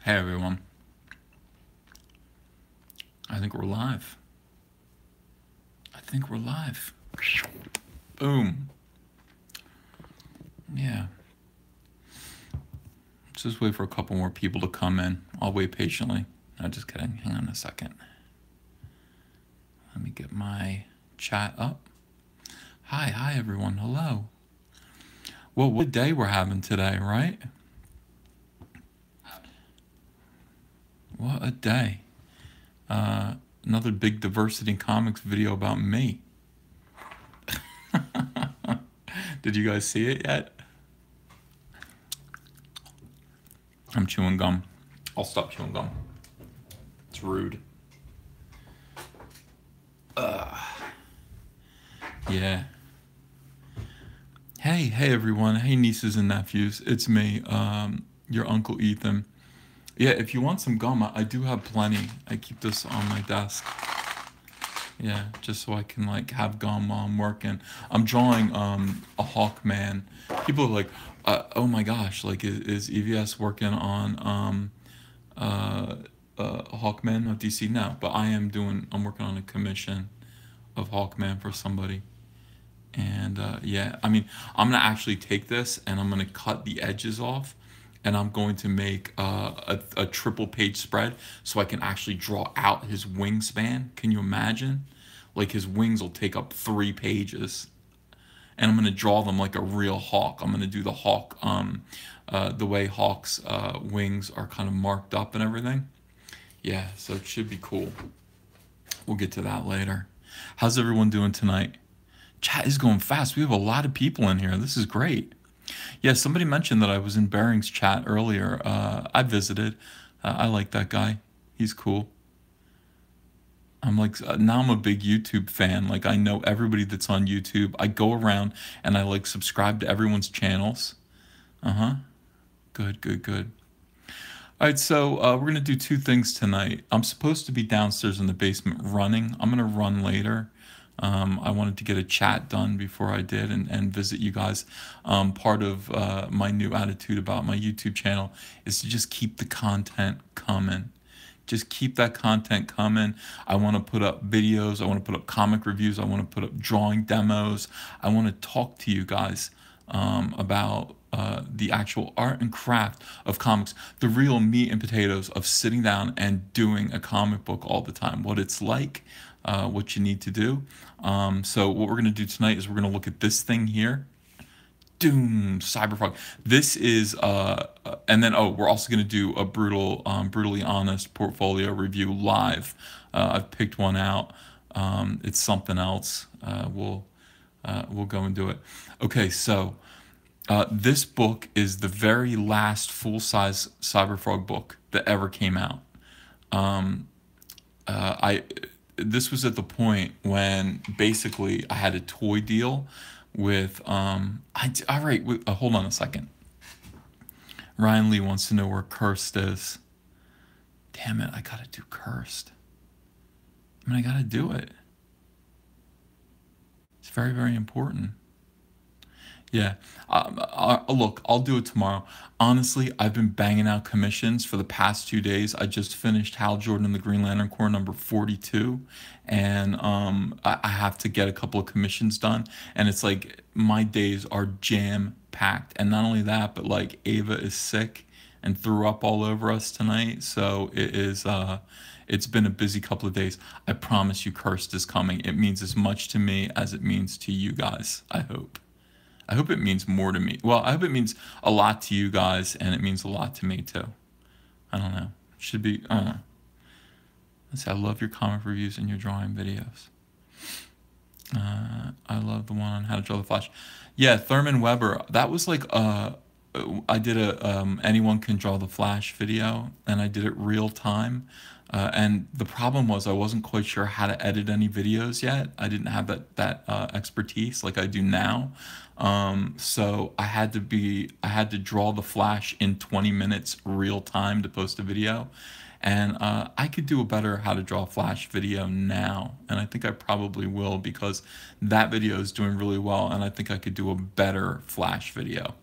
Hey everyone. I think we're live. Boom. Yeah. Let's just wait for a couple more people to come in. I'll wait patiently. No, just kidding. Hang on a second. Let me get my chat up. Hi everyone. Hello. Well, what a day we're having today, right? What a day. Another big diversity in comics video about me. Did you guys see it yet? I'm chewing gum. I'll stop chewing gum. It's rude. Yeah. Hey everyone. Hey nieces and nephews. It's me, your Uncle Ethan. Yeah, if you want some gum, I do have plenty. I keep this on my desk. Yeah, just so I can like have gum while I'm working. I'm drawing a Hawkman. People are like, oh my gosh, like is EVS working on Hawkman of DC? No, but I'm working on a commission of Hawkman for somebody. And yeah, I mean, I'm gonna actually take this and I'm gonna cut the edges off, and I'm going to make a triple page spread so I can actually draw out his wingspan. Can you imagine? Like his wings will take up 3 pages, and I'm gonna draw them like a real hawk. I'm gonna do the hawk, the way hawks' wings are kind of marked up and everything. Yeah, so it should be cool. We'll get to that later. How's everyone doing tonight? Chat is going fast. We have a lot of people in here. This is great. Yeah, somebody mentioned that I was in Bearing's chat earlier. I visited. I like that guy. He's cool. I'm like, now I'm a big YouTube fan. Like, I know everybody that's on YouTube. I go around and I like subscribe to everyone's channels. Good. All right, so we're gonna do two things tonight. I'm supposed to be downstairs in the basement running. I'm gonna run later. I wanted to get a chat done before I did and visit you guys. Part of my new attitude about my YouTube channel is to just keep the content coming. Just keep that content coming. I want to put up videos. I want to put up comic reviews. I want to put up drawing demos. I want to talk to you guys about the actual art and craft of comics, the real meat and potatoes of sitting down and doing a comic book all the time, what it's like, what you need to do. So what we're going to do tonight is we're going to look at this thing here. Doom, Cyberfrog. This is, and then, we're also going to do a brutally honest portfolio review live. I've picked one out. It's something else. We'll go and do it. Okay, so this book is the very last full-size Cyberfrog book that ever came out. This was at the point when basically I had a toy deal with all right, hold on a second. Ryan Lee wants to know where Cursed is. Damn it, I gotta do Cursed. I mean, I gotta do it. It's very, very important. Yeah. Look, I'll do it tomorrow. Honestly, I've been banging out commissions for the past 2 days. I just finished Hal Jordan and the Green Lantern Corps number 42, and I have to get a couple of commissions done. And it's like my days are jam packed. And not only that, but like Ava is sick and threw up all over us tonight. So it is. It's been a busy couple of days. I promise you, Cursed is coming. It means as much to me as it means to you guys. I hope. I hope it means more to me. Well, I hope it means a lot to you guys, and it means a lot to me too. I don't know. It should be. Let's say I love your comic reviews and your drawing videos. I love the one on how to draw the Flash. Yeah, Thurman Weber. That was like I did a anyone can draw the Flash video, and I did it real time. And the problem was I wasn't quite sure how to edit any videos yet. I didn't have that expertise like I do now. So I had to draw the Flash in 20 minutes real time to post a video. And I could do a better how to draw Flash video now. And I think I probably will, because that video is doing really well. And I think I could do a better Flash video.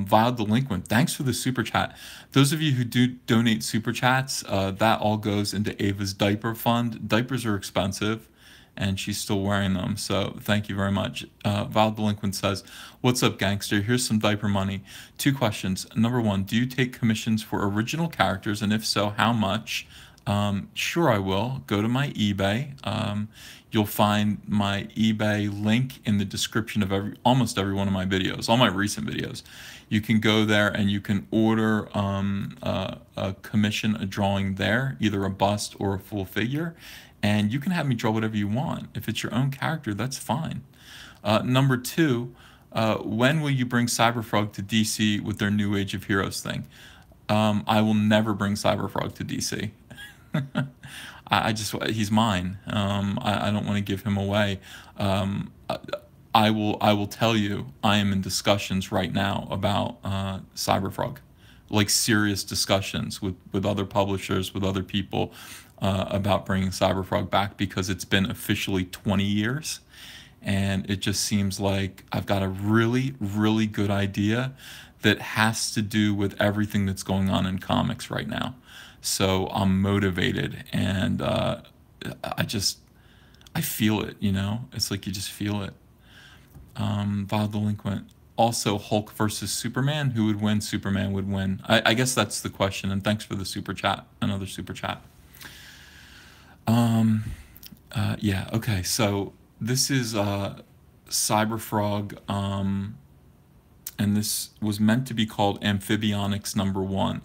Vile Delinquent, thanks for the super chat. Those of you who do donate super chats, that all goes into Ava's diaper fund. Diapers are expensive, and she's still wearing them, so thank you very much. Vile Delinquent says, "What's up, gangster? Here's some diaper money. 2 questions. Number 1, do you take commissions for original characters, and if so, how much?" Sure, I will. Go to my eBay. You'll find my eBay link in the description of almost every one of my videos, all my recent videos. You can go there and you can order commission a drawing there, either a bust or a full figure, and you can have me draw whatever you want. If it's your own character, that's fine. Number 2, when will you bring Cyberfrog to DC with their New Age of Heroes thing? I will never bring Cyberfrog to DC. He's mine. I don't want to give him away. I will tell you, I am in discussions right now about Cyberfrog, like serious discussions with other publishers, with other people, about bringing Cyberfrog back, because it's been officially 20 years. And it just seems like I've got a really, really good idea that has to do with everything that's going on in comics right now. So I'm motivated, and I feel it, you know? It's like you just feel it. Vile Delinquent. Also, Hulk versus Superman. Who would win? Superman would win. I guess that's the question, and thanks for the super chat. Another super chat. Yeah, okay, so this is Cyberfrog, and this was meant to be called Amphibionics #1.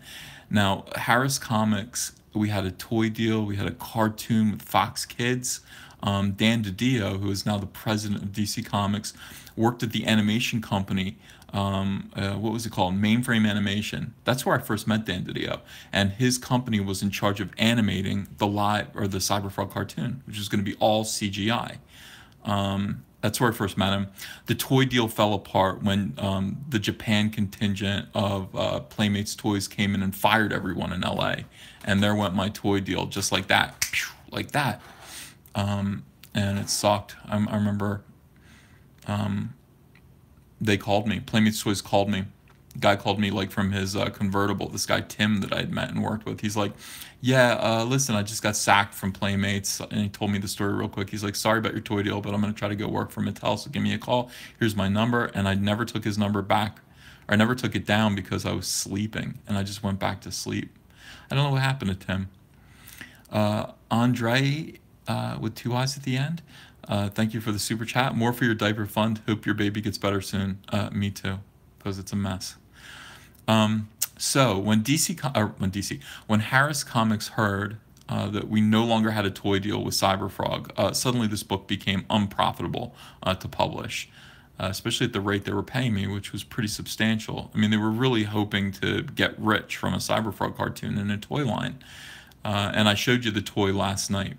Now, Harris Comics, we had a toy deal, we had a cartoon with Fox Kids. Dan DiDio, who is now the president of DC Comics, worked at the animation company. What was it called? Mainframe Animation. That's where I first met Dan DiDio, and his company was in charge of animating the Cyberfrog cartoon, which is going to be all CGI. That's where I first met him. The toy deal fell apart when the Japan contingent of Playmates Toys came in and fired everyone in LA. And there went my toy deal, just like that. Like that. And it sucked. I remember they called me. Playmates Toys called me. Guy called me, like, from his convertible. This guy Tim that I had met and worked with. He's like, "Yeah, listen, I just got sacked from Playmates," and he told me the story real quick. He's like, "Sorry about your toy deal, but I'm gonna try to go work for Mattel. So give me a call. Here's my number." And I never took his number back, or I never took it down, because I was sleeping, and I just went back to sleep. I don't know what happened to Tim. Andre, with 2 eyes at the end. Thank you for the super chat. More for your diaper fund. Hope your baby gets better soon. Me too, because it's a mess. So when Harris Comics heard that we no longer had a toy deal with Cyberfrog, suddenly this book became unprofitable to publish, especially at the rate they were paying me, which was pretty substantial. I mean, they were really hoping to get rich from a Cyberfrog cartoon and a toy line. And I showed you the toy last night.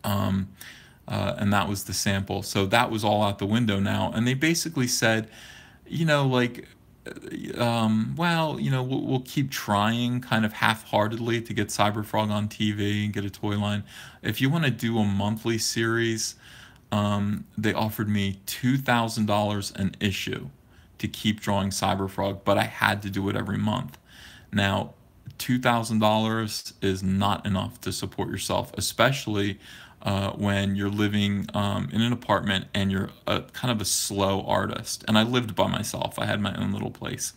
And that was the sample. So that was all out the window now. And they basically said, you know, like, well, you know, we'll keep trying, kind of half-heartedly, to get Cyberfrog on TV and get a toy line. If you want to do a monthly series, they offered me $2,000 an issue to keep drawing Cyberfrog, but I had to do it every month. Now, $2,000 is not enough to support yourself, especially when you're living in an apartment and you're kind of a slow artist. And I lived by myself. I had my own little place.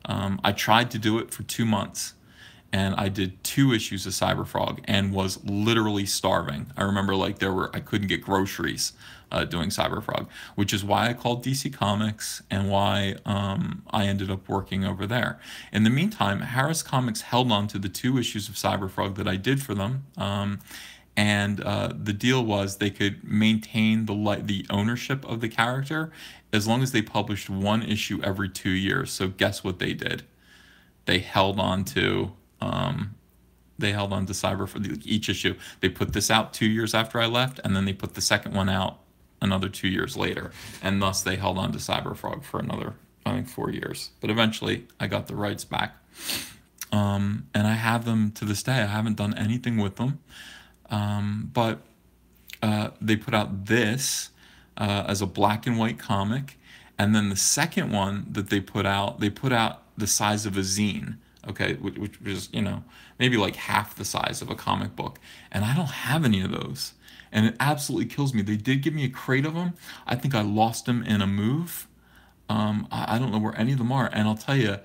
I tried to do it for 2 months, and I did 2 issues of Cyberfrog and was literally starving. I remember, like, I couldn't get groceries doing Cyberfrog, which is why I called DC Comics and why I ended up working over there. In the meantime, Harris Comics held on to the 2 issues of Cyberfrog that I did for them. And the deal was they could maintain the ownership of the character as long as they published 1 issue every 2 years. So guess what they did? They held on to Cyberfrog each issue. They put this out 2 years after I left, and then they put the second one out another 2 years later, and thus they held on to Cyberfrog for another, I think, 4 years. But eventually, I got the rights back, and I have them to this day. I haven't done anything with them. But they put out this as a black and white comic, And then the second one that they put out the size of a zine, okay, which is, maybe like half the size of a comic book. And I don't have any of those. And it absolutely kills me. They did give me a crate of them. I think I lost them in a move. I don't know where any of them are. And I'll tell you,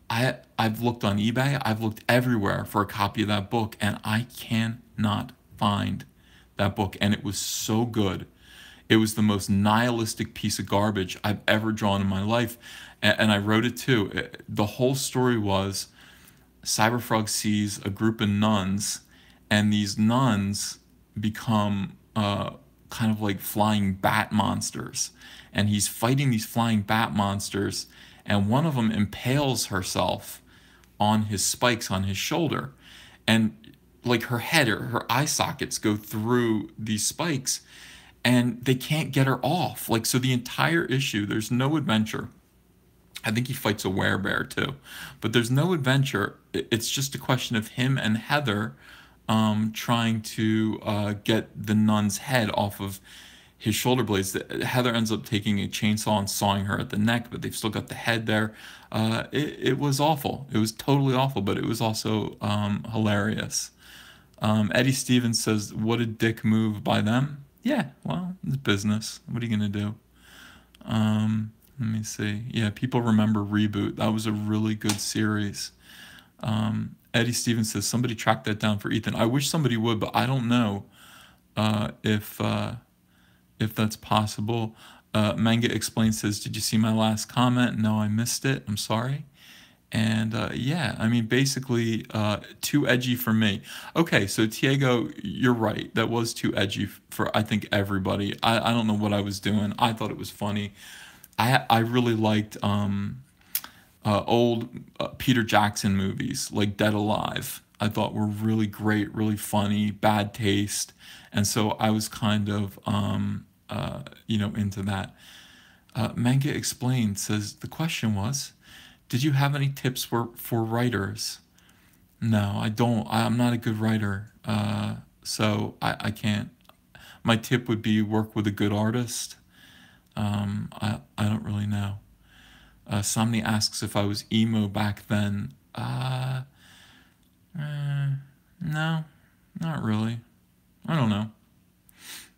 I've looked on eBay, I've looked everywhere for a copy of that book, and I cannot find that book. And it was so good. It was the most nihilistic piece of garbage I've ever drawn in my life. And I wrote it too. The whole story was Cyberfrog sees a group of nuns, and these nuns become kind of like flying bat monsters. And he's fighting these flying bat monsters, and one of them impales herself on his spikes on his shoulder. And like her head or her eye sockets go through these spikes, and they can't get her off. Like, so the entire issue, there's no adventure. I think he fights a werebear too, but there's no adventure. It's just a question of him and Heather trying to get the nun's head off of his shoulder blades. Heather ends up taking a chainsaw and sawing her at the neck, but they've still got the head there. It was awful. It was totally awful, but it was also hilarious. Eddie Stevens says, "What a dick move by them." Yeah, well, it's business. What are you gonna do? Let me see. Yeah, people remember Reboot. That was a really good series. Eddie Stevens says, "Somebody track that down for Ethan." I wish somebody would, but I don't know if that's possible. Manga Explains says, "Did you see my last comment?" No, I missed it. I'm sorry. And yeah, I mean, basically, too edgy for me. Okay, so Tiago, you're right. That was too edgy for, I think, everybody. I don't know what I was doing. I thought it was funny. I really liked old Peter Jackson movies like Dead Alive. I thought were really great, really funny, bad taste. And so I was kind of, into that. Manga Explained says, the question was, did you have any tips for writers? No, I don't. I'm not a good writer. So I can't. My tip would be work with a good artist. I don't really know. Somni asks if I was emo back then. No, not really. I don't know.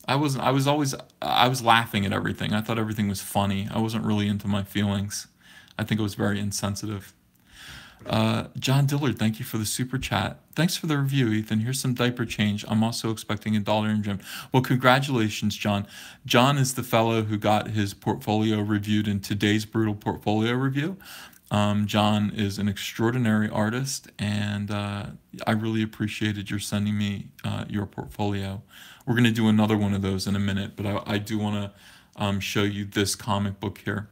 I was laughing at everything. I thought everything was funny. I wasn't really into my feelings. I think I was very insensitive. John Dillard, thank you for the super chat. Thanks for the review, Ethan. Here's some diaper change. I'm also expecting a dollar in gym. Well, congratulations, John. John is the fellow who got his portfolio reviewed in today's Brutal Portfolio Review. John is an extraordinary artist, and I really appreciated your sending me your portfolio. We're going to do another one of those in a minute, but I do want to show you this comic book here.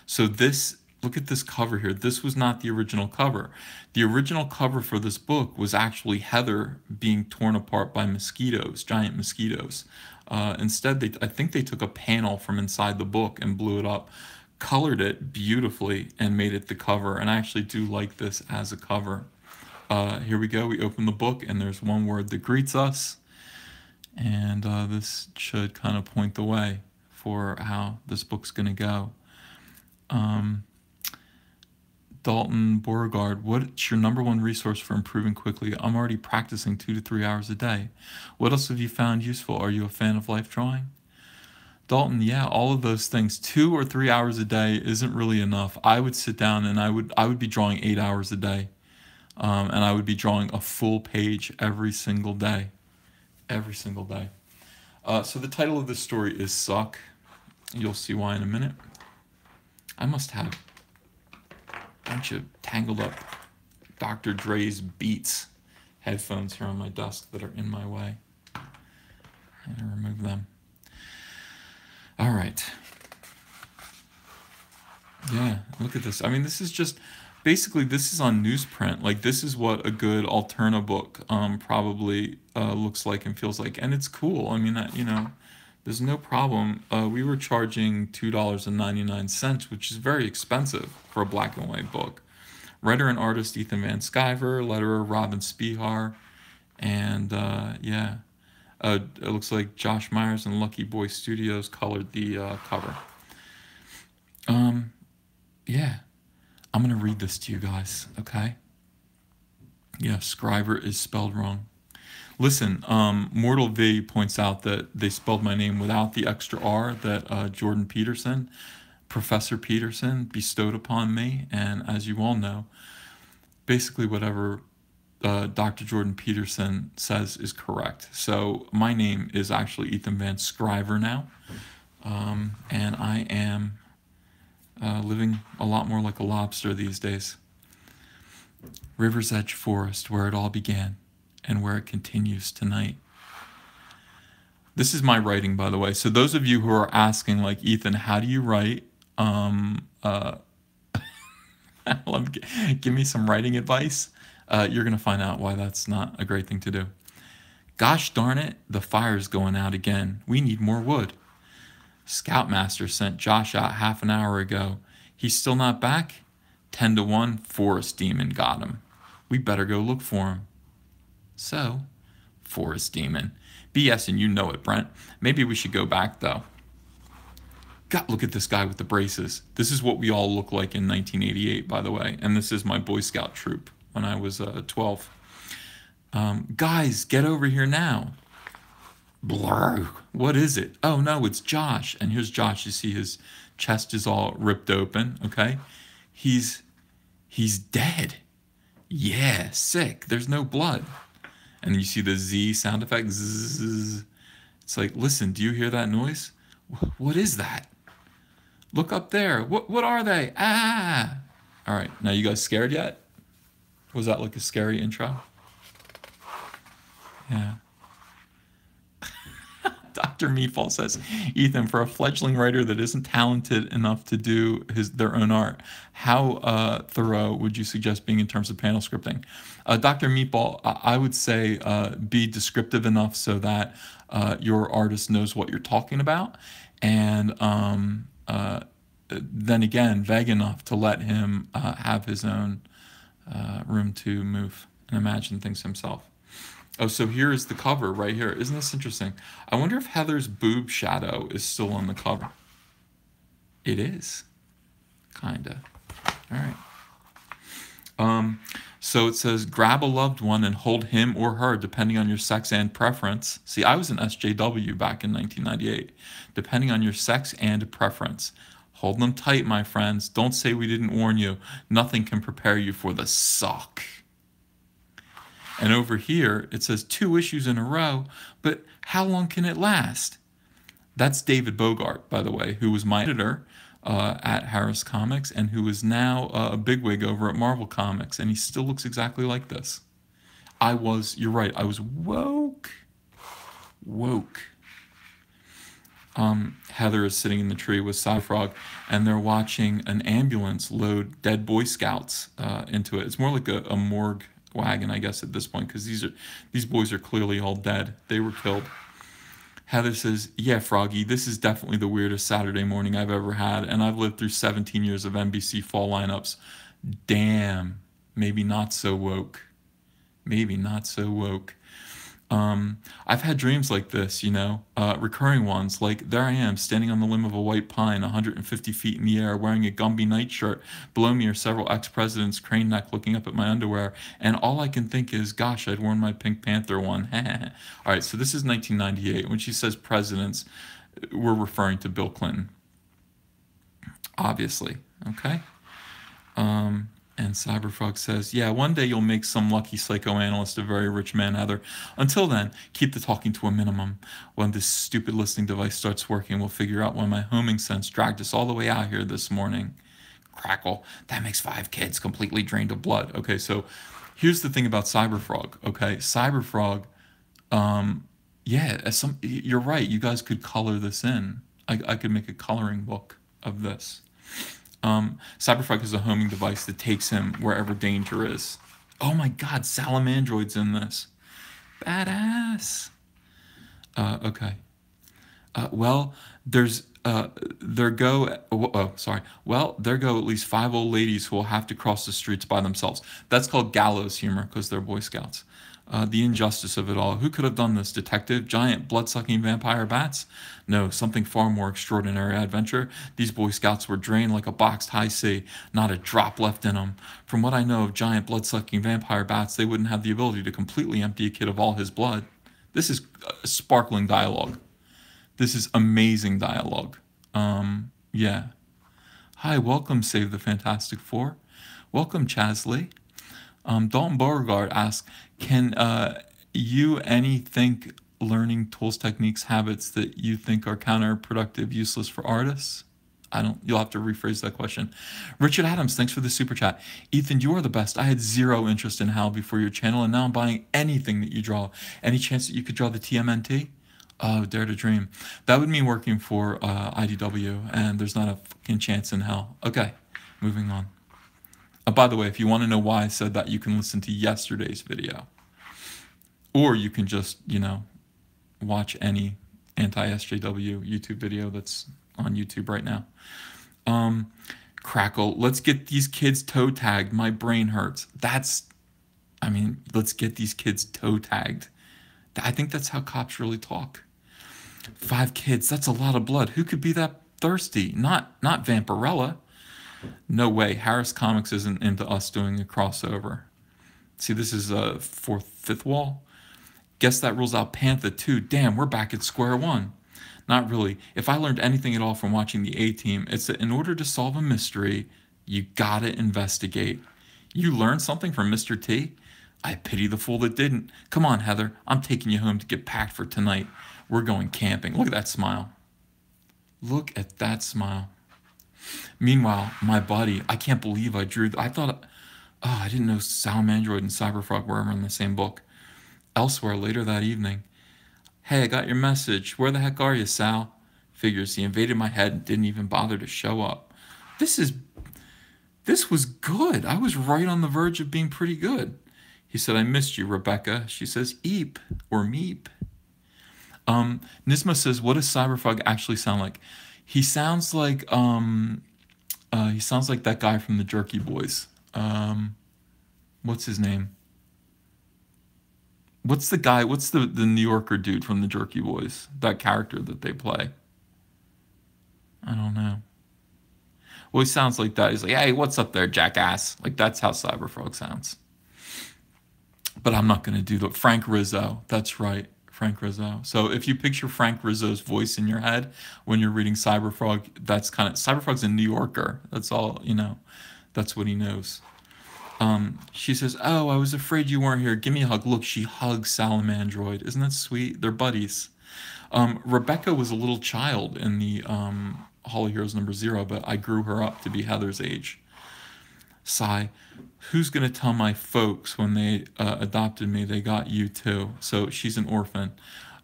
So this, look at this cover here. This was not the original cover. The original cover for this book was actually Heather being torn apart by mosquitoes, giant mosquitoes. Instead, I think they took a panel from inside the book and blew it up, colored it beautifully, and made it the cover. And I actually do like this as a cover. Here we go. We open the book, and there's one word that greets us. And this should kind of point the way for how this book's going to go. Dalton Beauregard, what's your #1 resource for improving quickly? I'm already practicing 2 to 3 hours a day. What else have you found useful? Are you a fan of life drawing? Dalton, yeah, all of those things. 2 or 3 hours a day isn't really enough. I would sit down and I would be drawing 8 hours a day. And I would be drawing a full page every single day. Every single day. So the title of this story is Suck. You'll see why in a minute. I must have a bunch of tangled up Dr. Dre's Beats headphones here on my desk that are in my way. I'm going to remove them. All right. Yeah, look at this. I mean, this is just, basically, this is on newsprint. Like, this is what a good Alterna book probably looks like and feels like. And it's cool. I mean, there's no problem. We were charging $2.99, which is very expensive for a black and white book. Writer and artist Ethan Van Sciver, letterer Robin Spihar, and yeah, It looks like Josh Myers and Lucky Boy Studios colored the cover. Yeah, I'm gonna read this to you guys, okay? Yeah, Scriber is spelled wrong. Listen, Mortal V points out that they spelled my name without the extra R that Jordan Peterson, Professor Peterson, bestowed upon me. And as you all know, basically whatever Dr. Jordan Peterson says is correct. So my name is actually Ethan Van Scriver now. And I am living a lot more like a lobster these days. River's Edge Forest, where it all began and where it continues tonight. This is my writing, by the way. So those of you who are asking, like, Ethan, how do you write? Give me some writing advice. You're going to find out why that's not a great thing to do. Gosh darn it, the fire's going out again. We need more wood. Scoutmaster sent Josh out half an hour ago. He's still not back? 10-1, Forest Demon got him. We better go look for him. So, Forest Demon. BS, and you know it, Brent. Maybe we should go back, though. God, look at this guy with the braces. This is what we all look like in 1988, by the way. And this is my Boy Scout troop when I was 12. Guys, get over here now. Blur. What is it? Oh, no, it's Josh. And here's Josh. You see his chest is all ripped open, okay? He's dead. Yeah, sick. There's no blood. And you see the Z sound effect. Zzz. It's like, listen, do you hear that noise? What is that? Look up there. What are they? Ah! All right, now you guys scared yet? Was that like a scary intro? Yeah. Dr. Meatball says, Ethan, for a fledgling writer that isn't talented enough to do their own art, how thorough would you suggest being in terms of panel scripting? Dr. Meatball, I would say be descriptive enough so that your artist knows what you're talking about, and then again, vague enough to let him have his own room to move and imagine things himself. Oh, so here is the cover right here. Isn't this interesting? I wonder if Heather's boob shadow is still on the cover. It is. Kinda. All right. So it says, grab a loved one and hold him or her, depending on your sex and preference. See, I was an SJW back in 1998. Depending on your sex and preference. Hold them tight, my friends. Don't say we didn't warn you. Nothing can prepare you for the suck. And over here, it says 2 issues in a row, but how long can it last? That's David Bogart, by the way, who was my editor at Harris Comics and who is now a bigwig over at Marvel Comics, and he still looks exactly like this. You're right, I was woke. Heather is sitting in the tree with Cyfrog, and they're watching an ambulance load dead Boy Scouts into it. It's more like a morgue wagon, I guess, at this point, because these boys are clearly all dead. They were killed. Heather says, yeah, Froggy, this is definitely the weirdest Saturday morning I've ever had, and I've lived through 17 years of NBC fall lineups. Damn, maybe not so woke. Maybe not so woke. I've had dreams like this, recurring ones, like there I am standing on the limb of a white pine 150 feet in the air wearing a Gumby nightshirt. Below me are several ex-presidents crane neck looking up at my underwear, and all I can think is, gosh, I'd worn my Pink Panther one. All right, so this is 1998. When she says presidents, we're referring to Bill Clinton, obviously, okay? And Cyberfrog says, yeah, one day you'll make some lucky psychoanalyst a very rich man, Heather. Until then, keep the talking to a minimum. When this stupid listening device starts working, we'll figure out why my homing sense dragged us all the way out here this morning. Crackle. That makes 5 kids completely drained of blood. Okay, so here's the thing about Cyberfrog, okay? Cyberfrog, yeah, you're right. You guys could color this in. I could make a coloring book of this. Cyberfrog is a homing device that takes him wherever danger is. Oh my god, Salamandroid's in this. Badass. Okay. Well, there go at least 5 old ladies who will have to cross the streets by themselves. That's called gallows humor because they're Boy Scouts. The injustice of it all. Who could have done this? Detective? Giant blood-sucking vampire bats? No, something far more extraordinary adventure. These Boy Scouts were drained like a boxed high C, not a drop left in them. From what I know of giant blood-sucking vampire bats, they wouldn't have the ability to completely empty a kid of all his blood. This is sparkling dialogue. This is amazing dialogue. Yeah. Hi, welcome, Save the Fantastic Four. Welcome, Chasley. Dalton Beauregard asks, can you any think learning tools, techniques, habits that you think are counterproductive, useless for artists? You'll have to rephrase that question. Richard Adams, thanks for the super chat. Ethan, you are the best. I had zero interest in Hal before your channel, and now I'm buying anything that you draw. Any chance that you could draw the TMNT? Oh, Dare to Dream. That would mean working for IDW, and there's not a fucking chance in hell. Okay, moving on. By the way, if you want to know why I said that, you can listen to yesterday's video. Or you can just, watch any anti-SJW YouTube video that's on YouTube right now. Crackle, let's get these kids toe tagged. My brain hurts. Let's get these kids toe tagged. I think that's how cops really talk. 5 kids, that's a lot of blood. Who could be that thirsty? Not Vampirella. No way. Harris Comics isn't into us doing a crossover. See, this is fifth wall. Guess that rules out Panther too. Damn, we're back at square one. Not really. If I learned anything at all from watching the A-Team, it's that in order to solve a mystery, you gotta investigate. You learned something from Mr. T? I pity the fool that didn't. Come on, Heather. I'm taking you home to get packed for tonight. We're going camping. Look at that smile. Look at that smile. Meanwhile, my buddy, I can't believe I drew. I didn't know Salamandroid and Cyberfrog were ever in the same book. Elsewhere, later that evening. Hey, I got your message. Where the heck are you, Sal? Figures he invaded my head and didn't even bother to show up. This was good. I was right on the verge of being pretty good. He said, I missed you, Rebecca. She says, eep or meep. Nisma says, what does Cyberfrog actually sound like? He sounds like that guy from the Jerky Boys. What's his name? What's the New Yorker dude from the Jerky Boys? That character that they play. I don't know. Well, he sounds like that. He's like, hey, what's up there, jackass? Like, that's how Cyberfrog sounds. But I'm not going to do that. Frank Rizzo. That's right. Frank Rizzo. So if you picture Frank Rizzo's voice in your head when you're reading Cyberfrog, Cyberfrog's a New Yorker. That's all, that's what he knows. She says, oh, I was afraid you weren't here. Give me a hug. Look, she hugs Salamandroid. Isn't that sweet? They're buddies. Rebecca was a little child in the Hall of Heroes #0, but I grew her up to be Heather's age. Sigh. Who's going to tell my folks when they adopted me they got you too? So she's an orphan.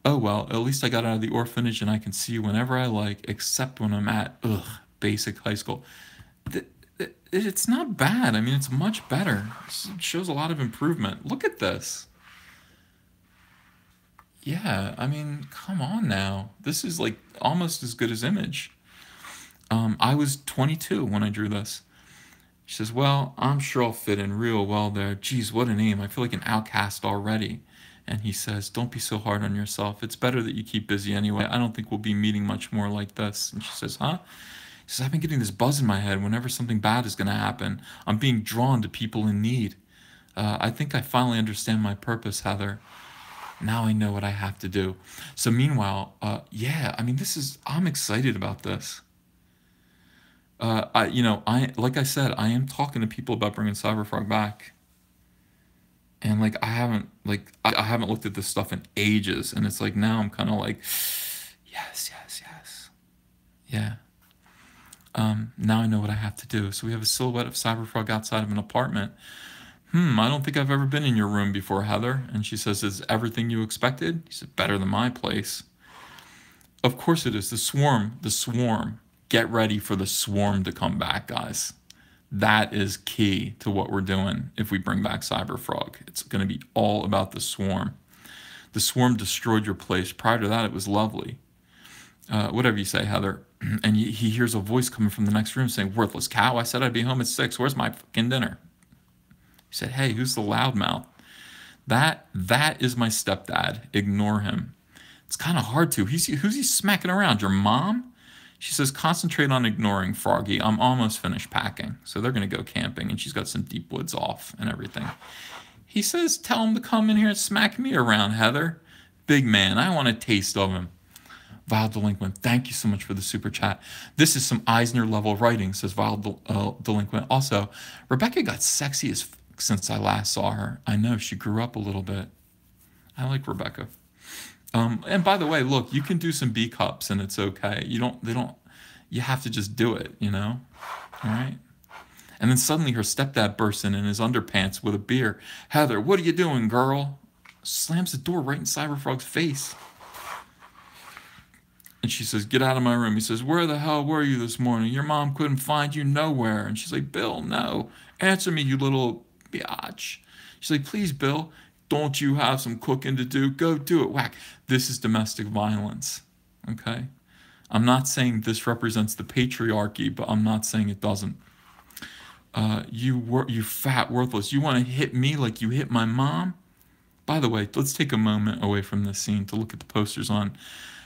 Oh, well, at least I got out of the orphanage and I can see you whenever I like, except when I'm at, basic high school. It's not bad. I mean, it's much better. It shows a lot of improvement. Look at this. Yeah, I mean, come on now. This is like almost as good as Image. I was 22 when I drew this. She says, well, I'm sure I'll fit in real well there. Geez, what a name. I feel like an outcast already. And he says, don't be so hard on yourself. It's better that you keep busy anyway. I don't think we'll be meeting much more like this. And she says, huh? He says, I've been getting this buzz in my head whenever something bad is going to happen. I'm being drawn to people in need. I think I finally understand my purpose, Heather. Now I know what I have to do. So meanwhile, yeah, I mean, I'm excited about this. Like I said, I am talking to people about bringing Cyberfrog back. And like, I haven't looked at this stuff in ages. And it's like, now I'm kind of like, yes. Yeah. Now I know what I have to do. So we have a silhouette of Cyberfrog outside of an apartment. I don't think I've ever been in your room before, Heather. And she says, is everything you expected? He said, better than my place. Of course it is. The swarm. Get ready for the swarm to come back, guys. That is key to what we're doing if we bring back Cyberfrog. It's going to be all about the swarm. The swarm destroyed your place. Prior to that, it was lovely. Whatever you say, Heather. And he hears a voice coming from the next room saying, worthless cow, I said I'd be home at 6. Where's my fucking dinner? He said, hey, who's the loudmouth? That is my stepdad. Ignore him. It's kind of hard to. Who's he smacking around? Your mom? She says, concentrate on ignoring Froggy. I'm almost finished packing. So they're going to go camping, and she's got some deep woods off and everything. He says, tell him to come in here and smack me around, Heather. Big man, I want a taste of him. Vile Delinquent, thank you so much for the super chat. This is some Eisner level writing, says Vile Delinquent. Also, Rebecca got sexy as since I last saw her. I know, she grew up a little bit. I like Rebecca. And by the way, look, you can do some B cups and it's okay. You have to just do it, you know? All right? And then suddenly her stepdad bursts in his underpants with a beer. Heather, what are you doing, girl? Slams the door right in Cyberfrog's face. And she says, get out of my room. He says, where the hell were you this morning? Your mom couldn't find you nowhere. And she's like, Bill, no. Answer me, you little biatch. She's like, please, Bill, don't you have some cooking to do? Go do it. Whack. This is domestic violence. Okay? I'm not saying this represents the patriarchy, but I'm not saying it doesn't. You fat worthless. You want to hit me like you hit my mom? By the way, let's take a moment away from this scene to look at the posters on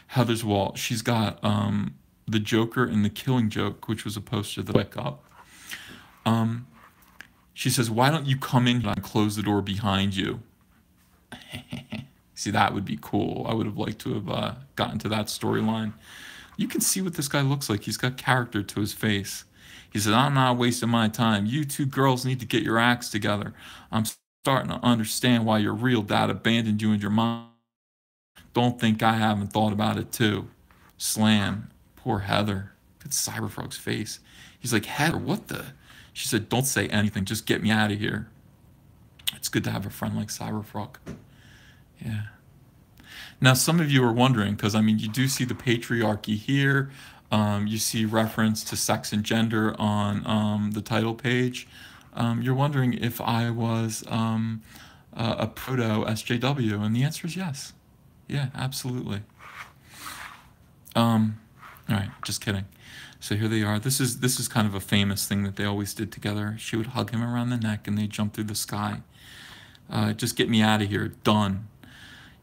Heather's wall. She's got the Joker and the Killing Joke, which was a poster that I picked up. She says, why don't you come in and close the door behind you? See, that would be cool. I would have liked to have gotten to that storyline. You can see what this guy looks like. He's got character to his face. He says, I'm not wasting my time. You two girls need to get your acts together. I'm starting to understand why your real dad abandoned you and your mom. Don't think I haven't thought about it too. Slam. Poor Heather. Look at Cyberfrog's face. He's like, Heather, what the? She said, don't say anything. Just get me out of here. It's good to have a friend like Cyberfrog. Yeah. Now, some of you are wondering, because, I mean, you do see the patriarchy here. You see reference to sex and gender on the title page. You're wondering if I was a proto-SJW, and the answer is yes. Yeah, absolutely. All right, just kidding. So here they are. This is kind of a famous thing that they always did together. She would hug him around the neck, and they'd jump through the sky. Just get me out of here. Done.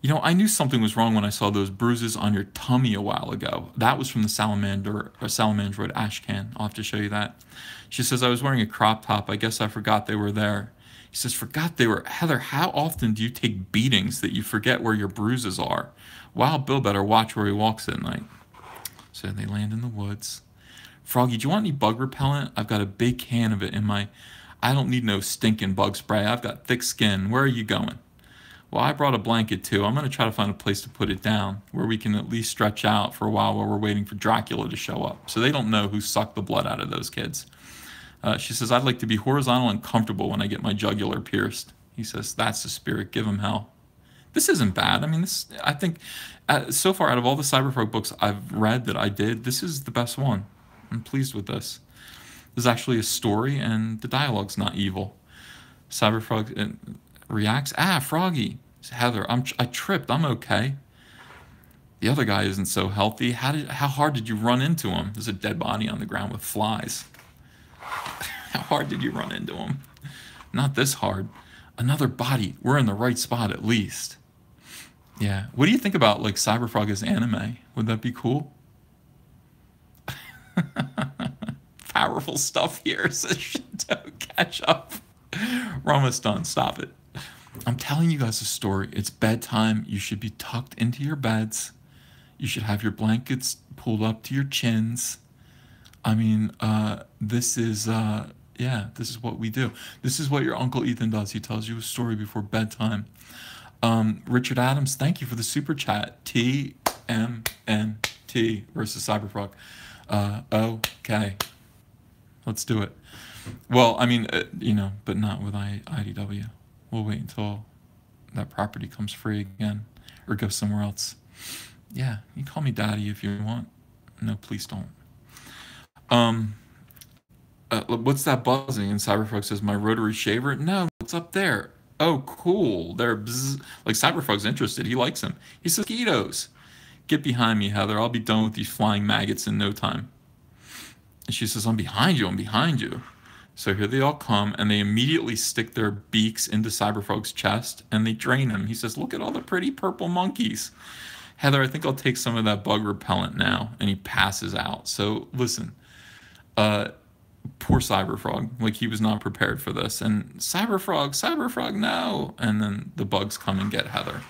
You know, I knew something was wrong when I saw those bruises on your tummy a while ago. That was from the Salamandroid Ashcan. I'll have to show you that. She says, I was wearing a crop top. I guess I forgot they were there. He says, forgot they were. Heather, how often do you take beatings that you forget where your bruises are? Wow, Bill better watch where he walks at night. So they land in the woods. Froggy, do you want any bug repellent? I've got a big can of it in my... I don't need no stinking bug spray. I've got thick skin. Where are you going? Well, I brought a blanket too. I'm going to try to find a place to put it down where we can at least stretch out for a while we're waiting for Dracula to show up. So they don't know who sucked the blood out of those kids. She says, I'd like to be horizontal and comfortable when I get my jugular pierced. He says, that's the spirit. Give him hell. This isn't bad. I mean, I think so far out of all the Cyberfrog books I've read that I did, this is the best one. I'm pleased with this. There's actually a story and the dialogue's not evil. Cyberfrog reacts, Froggy. Heather, I tripped. I'm okay. The other guy isn't so healthy. How hard did you run into him? There's a dead body on the ground with flies. How hard did you run into him? Not this hard. Another body. We're in the right spot at least. Yeah. What do you think about like Cyberfrog as anime? Would that be cool? Powerful stuff here. Says Shinto. Catch up. We're almost done. Stop it. I'm telling you guys a story. It's bedtime. You should be tucked into your beds. You should have your blankets pulled up to your chins. I mean, this is what we do. This is what your Uncle Ethan does. He tells you a story before bedtime. Richard Adams, thank you for the super chat. TMNT versus Cyberfrog. Okay. Let's do it. Well, I mean, but not with IDW. We'll wait until that property comes free again or goes somewhere else. Yeah, you can call me daddy if you want. No, please don't. What's that buzzing? And Cyberfrog says, my rotary shaver? No, it's up there. Oh, cool. They're bzz. Like Cyberfrog's interested. He likes him. He says, mosquitoes. Get behind me, Heather. I'll be done with these flying maggots in no time. And she says, I'm behind you. I'm behind you. So here they all come, and they immediately stick their beaks into Cyberfrog's chest, and they drain him. He says, "Look at all the pretty purple monkeys." Heather, I think I'll take some of that bug repellent now. And he passes out. So listen, uh, poor Cyberfrog. Like he was not prepared for this. And Cyberfrog, no. And then the bugs come and get Heather.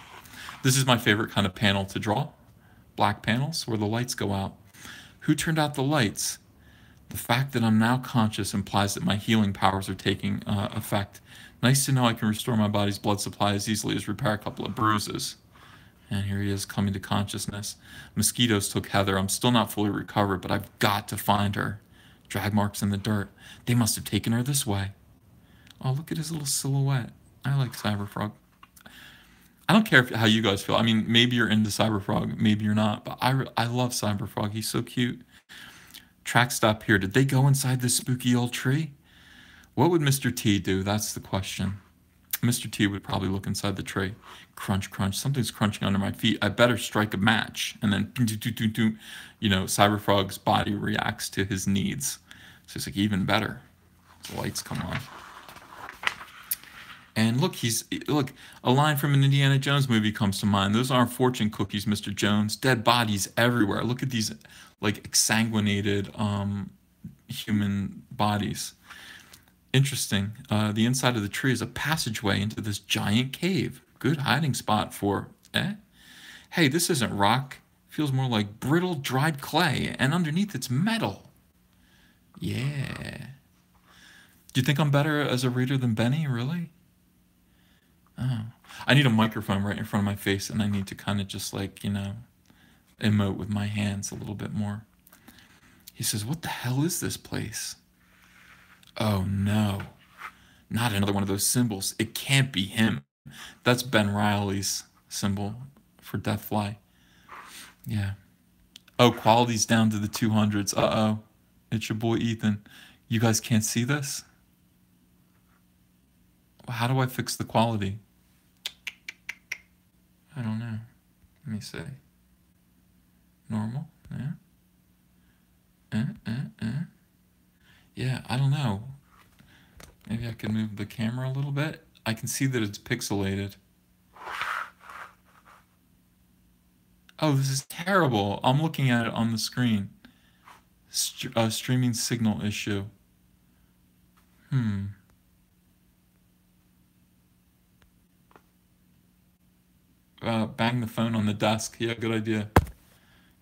This is my favorite kind of panel to draw. Black panels where the lights go out. Who turned out the lights? The fact that I'm now conscious implies that my healing powers are taking effect. Nice to know I can restore my body's blood supply as easily as repair a couple of bruises. And here he is coming to consciousness. Mosquitoes took Heather. I'm still not fully recovered, but I've got to find her. Drag marks in the dirt. They must have taken her this way. Oh, look at his little silhouette. I like Cyberfrog. I don't care how you guys feel. I mean, maybe you're into Cyberfrog, maybe you're not, but I love Cyberfrog. He's so cute. Track stop here. Did they go inside this spooky old tree? What would Mr. T do? That's the question. Mr. T would probably look inside the tree. Crunch, crunch. Something's crunching under my feet. I better strike a match. And then, you know, Cyberfrog's body reacts to his needs. So he's like, even better. The lights come on. And look, a line from an Indiana Jones movie comes to mind. Those aren't fortune cookies, Mr. Jones. Dead bodies everywhere. Look at these, like, exsanguinated human bodies. Interesting. The inside of the tree is a passageway into this giant cave. Good hiding spot for, Hey, this isn't rock. Feels more like brittle, dried clay, and underneath it's metal. Yeah. Do you think I'm better as a reader than Benny, really? Oh. I need a microphone right in front of my face, and I need to kind of just, like, you know, emote with my hands a little bit more. He says, what the hell is this place? Oh no, not another one of those symbols. It can't be him. That's Ben Riley's symbol for Deathfly. Yeah. Oh, quality's down to the 200s. Uh-oh. It's your boy Ethan. You guys can't see this? How do I fix the quality? I don't know. Let me see. Normal? Yeah. Yeah, I don't know. Maybe I can move the camera a little bit. I can see that it's pixelated. Oh, this is terrible. I'm looking at it on the screen. Streaming signal issue. Bang the phone on the desk. Yeah, good idea.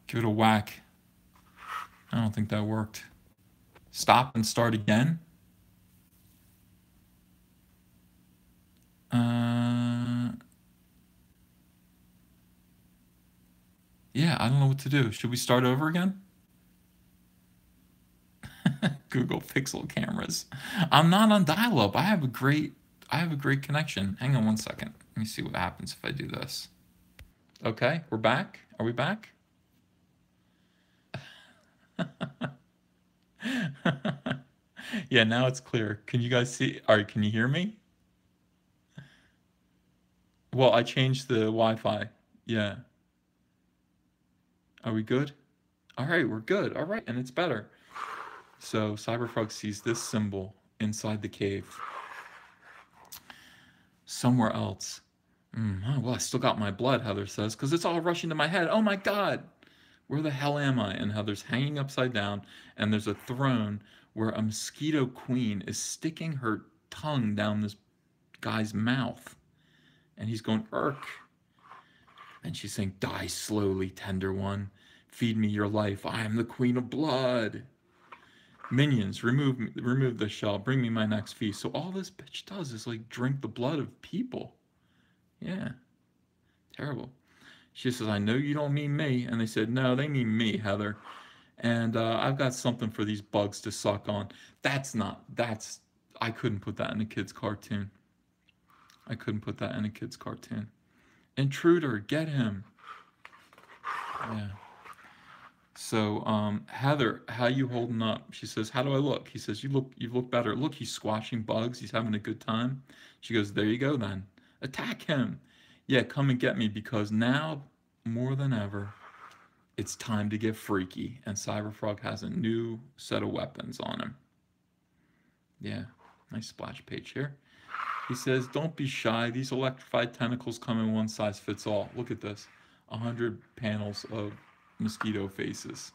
Give it a whack. I don't think that worked. Stop and start again? Yeah, I don't know what to do. Should we start over again? Google Pixel cameras. I'm not on dial-up. I have a great connection. Hang on one second. Let me see what happens if I do this. Okay, we're back. Are we back? Yeah, now it's clear. Can you guys see? All right, can you hear me? Well, I changed the Wi-Fi. Yeah. Are we good? All right, we're good. All right, and it's better. So Cyberfrog sees this symbol inside the cave. Somewhere else. Well, I still got my blood, Heather says, because it's all rushing to my head. Oh my God! Where the hell am I? And Heather's hanging upside down, and there's a throne where a mosquito queen is sticking her tongue down this guy's mouth. And he's going, irk. And she's saying, die slowly, tender one. Feed me your life. I am the queen of blood. Minions, remove the shell. Bring me my next feast. So all this bitch does is, like, drink the blood of people. Yeah. Terrible. She says, I know you don't mean me. And they said, no, they mean me, Heather. And I've got something for these bugs to suck on. I couldn't put that in a kid's cartoon. I couldn't put that in a kid's cartoon. Intruder, get him. Yeah. So, Heather, how you holding up? She says, how do I look? He says, you look better. Look, he's squashing bugs. He's having a good time. She goes, there you go then. Attack him. Yeah, come and get me, because now, more than ever, it's time to get freaky. And Cyberfrog has a new set of weapons on him. Yeah, nice splash page here. He says, don't be shy. These electrified tentacles come in one size fits all. Look at this. 100 panels of mosquito faces.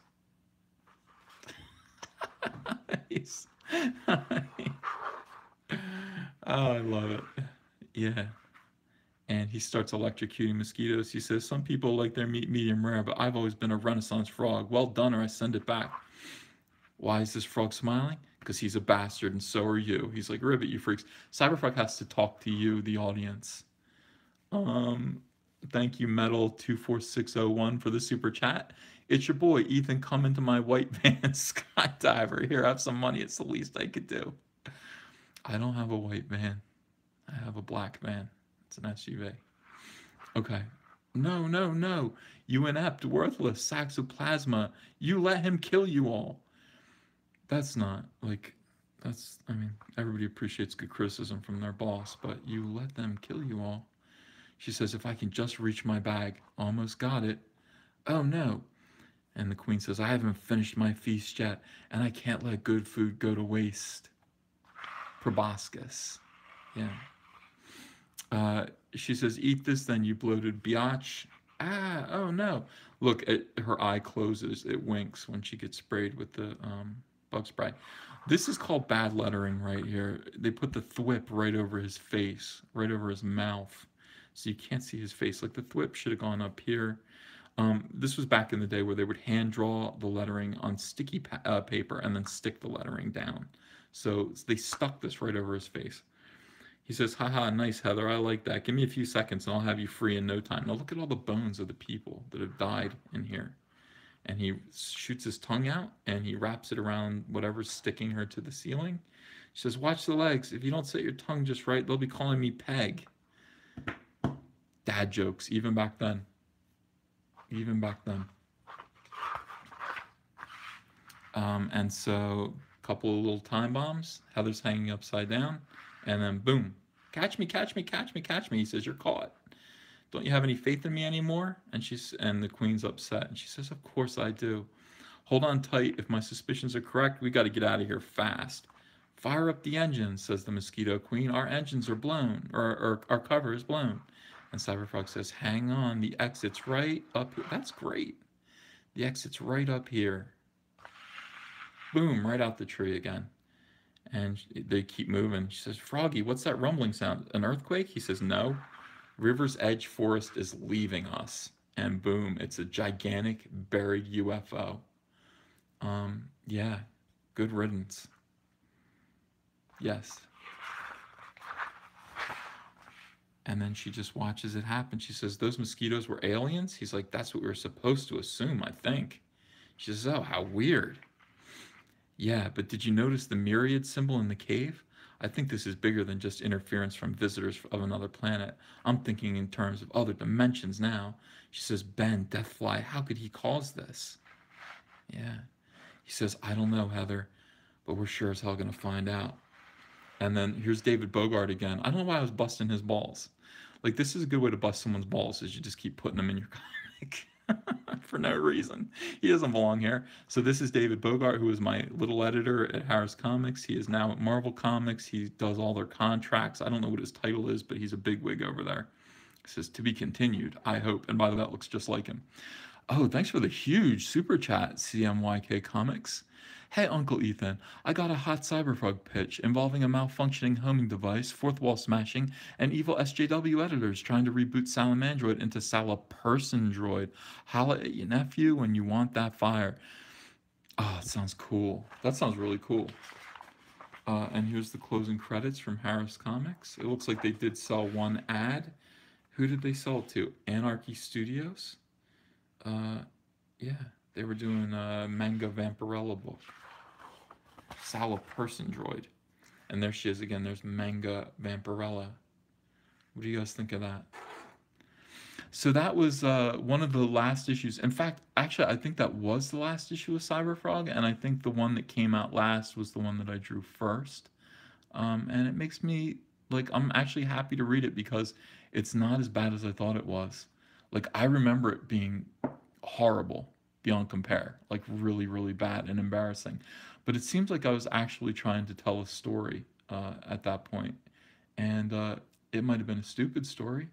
He's- oh, I love it. Yeah. And he starts electrocuting mosquitoes. He says, some people like their meat medium rare, but I've always been a Renaissance frog. Well done, or I send it back. Why is this frog smiling? Because he's a bastard, and so are you. He's like, Ribbit, you freaks. Cyberfrog has to talk to you, the audience. Um, Thank you, Metal24601, for the super chat. It's your boy, Ethan, come into my white van skydiver. Here, have some money. It's the least I could do. I don't have a white van. I have a black van. It's an SUV. Okay. No, no, no. You inept, worthless, Saxoplasma. You let him kill you all. That's not, like, that's, I mean, everybody appreciates good criticism from their boss, but you let them kill you all. She says, if I can just reach my bag. Almost got it. Oh, no. And the queen says, I haven't finished my feast yet, and I can't let good food go to waste. Proboscis. Yeah. She says, eat this then, you bloated biatch. Ah, oh no. Look, her eye closes. It winks when she gets sprayed with the bug spray. This is called bad lettering right here. They put the thwip right over his face, right over his mouth. So you can't see his face. Like the thwip should have gone up here. This was back in the day where they would hand draw the lettering on sticky paper and then stick the lettering down. So they stuck this right over his face. He says, haha, nice, Heather, I like that. Give me a few seconds and I'll have you free in no time. Now look at all the bones of the people that have died in here. And he shoots his tongue out and he wraps it around whatever's sticking her to the ceiling. She says, watch the legs. If you don't set your tongue just right, they'll be calling me Peg. Dad jokes, even back then. Even back then. And so a couple of little time bombs. Heather's hanging upside down. And then boom. Catch me, catch me, catch me, catch me. He says, you're caught. Don't you have any faith in me anymore? And the queen's upset. And she says, of course I do. Hold on tight. If my suspicions are correct, we got to get out of here fast. Fire up the engines, says the mosquito queen. Our engines are blown, or our cover is blown. And Cyberfrog says, hang on, the exit's right up here. That's great. The exit's right up here. Boom, right out the tree again. And they keep moving. She says, Froggy, what's that rumbling sound? An earthquake? He says, no. River's Edge Forest is leaving us. And boom, it's a gigantic buried UFO. Yeah, good riddance. Yes. And then she just watches it happen. She says, those mosquitoes were aliens? He's like, that's what we were supposed to assume, I think. She says, oh, how weird. Yeah, but did you notice the myriad symbol in the cave? I think this is bigger than just interference from visitors of another planet. I'm thinking in terms of other dimensions now. She says, Ben, Deathfly, how could he cause this? Yeah. He says, I don't know, Heather, but we're sure as hell going to find out. And then here's David Bogart again. I don't know why I was busting his balls. Like, this is a good way to bust someone's balls, is you just keep putting them in your comic. For no reason. He doesn't belong here. So this is David Bogart, who is my little editor at Harris Comics. He is now at Marvel Comics. He does all their contracts. I don't know what his title is, but he's a bigwig over there. It says, to be continued, I hope. And by the way, that looks just like him. Oh, thanks for the huge super chat, CMYK Comics. Hey, Uncle Ethan, I got a hot Cyberfrog pitch involving a malfunctioning homing device, fourth wall smashing, and evil SJW editors trying to reboot Salamandroid into Salapersondroid. Holla at your nephew when you want that fire. Oh, it sounds cool. That sounds really cool. And here's the closing credits from Harris Comics. It looks like they did sell one ad. Who did they sell it to? Anarchy Studios? Yeah, they were doing a manga Vampirella book. Salapersondroid. And there she is again. There's manga Vampirella. What do you guys think of that? So that was one of the last issues. In fact, actually, I think that was the last issue of Cyberfrog, and I think the one that came out last was the one that I drew first. And it makes me, like, I'm actually happy to read it because it's not as bad as I thought it was. Like, I remember it being horrible, beyond compare, like really, really bad and embarrassing. But it seems like I was actually trying to tell a story at that point, and it might have been a stupid story,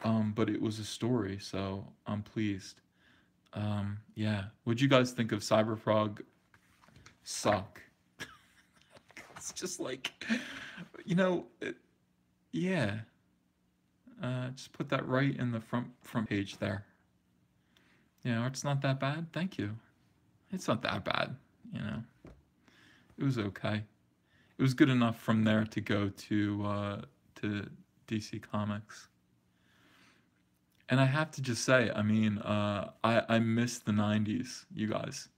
but it was a story, so I'm pleased. Yeah. What'd you guys think of Cyberfrog Suck? It's just like, you know, yeah. Just put that right in the front page there. It's not that bad. Thank you. It's not that bad. You know, it was okay. It was good enough from there to go to DC Comics. And I have to just say, I mean, I miss the '90s, you guys.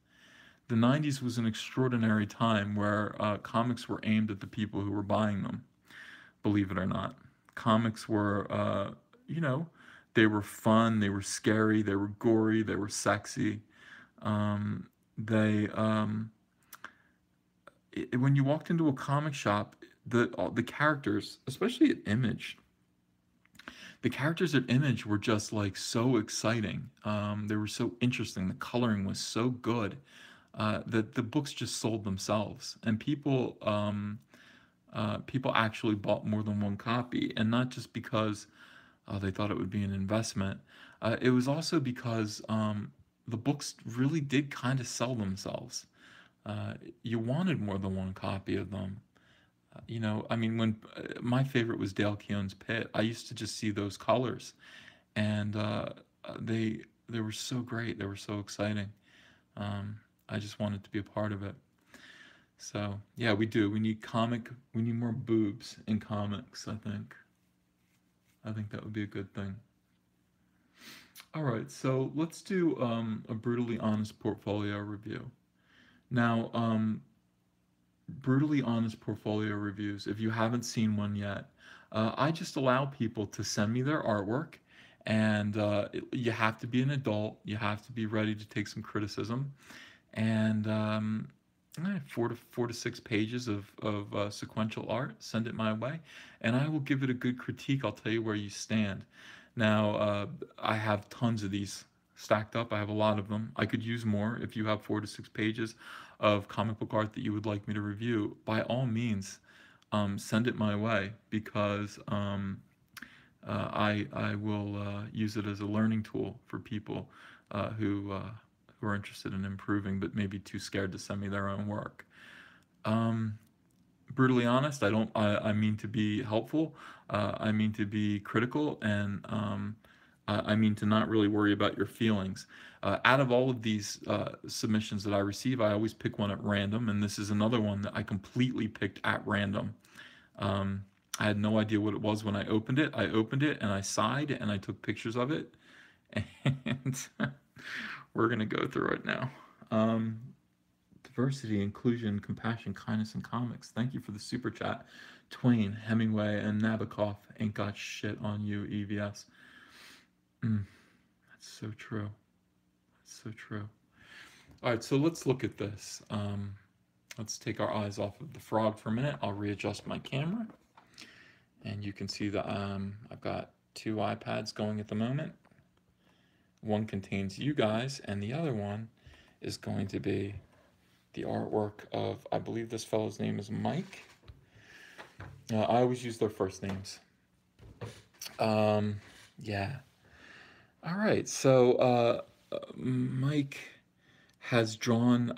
The '90s was an extraordinary time where comics were aimed at the people who were buying them. Believe it or not, comics were, you know, they were fun, they were scary, they were gory, they were sexy. They when you walked into a comic shop, the characters, especially at Image, the characters at Image were just like so exciting. They were so interesting. The coloring was so good that the books just sold themselves, and people actually bought more than one copy, and not just because they thought it would be an investment. It was also because the books really did kind of sell themselves. You wanted more than one copy of them. I mean, when my favorite was Dale Keown's Pit, I used to just see those colors, and they were so great. They were so exciting. I just wanted to be a part of it. So yeah, we do. We need We need more boobs in comics. I think. I think that would be a good thing. All right, so let's do a brutally honest portfolio review. Now, brutally honest portfolio reviews, if you haven't seen one yet, I just allow people to send me their artwork, and you have to be an adult. You have to be ready to take some criticism, and 4 to 6 pages of sequential art. Send it my way, and I will give it a good critique. I'll tell you where you stand. Now, I have tons of these stacked up. I have a lot of them. I could use more. If you have 4 to 6 pages of comic book art that you would like me to review, by all means, send it my way, because I will use it as a learning tool for people who are interested in improving but maybe too scared to send me their own work. Brutally honest, I mean to be helpful. I mean to be critical, and I mean to not really worry about your feelings. Out of all of these submissions that I receive, I always pick one at random, and this is another one that I completely picked at random. I had no idea what it was when I opened it. I opened it and I sighed and I took pictures of it, and we're gonna go through it now. Diversity, inclusion, compassion, kindness in comics. Thank you for the super chat. Twain, Hemingway, and Nabokov ain't got shit on you, EVS. That's so true. That's so true. All right, so let's look at this. Let's take our eyes off of the frog for a minute. I'll readjust my camera, and you can see that I've got 2 iPads going at the moment. One contains you guys, and the other one is going to be the artwork of, I believe this fellow's name is Mike. I always use their first names. Yeah. All right, so Mike has drawn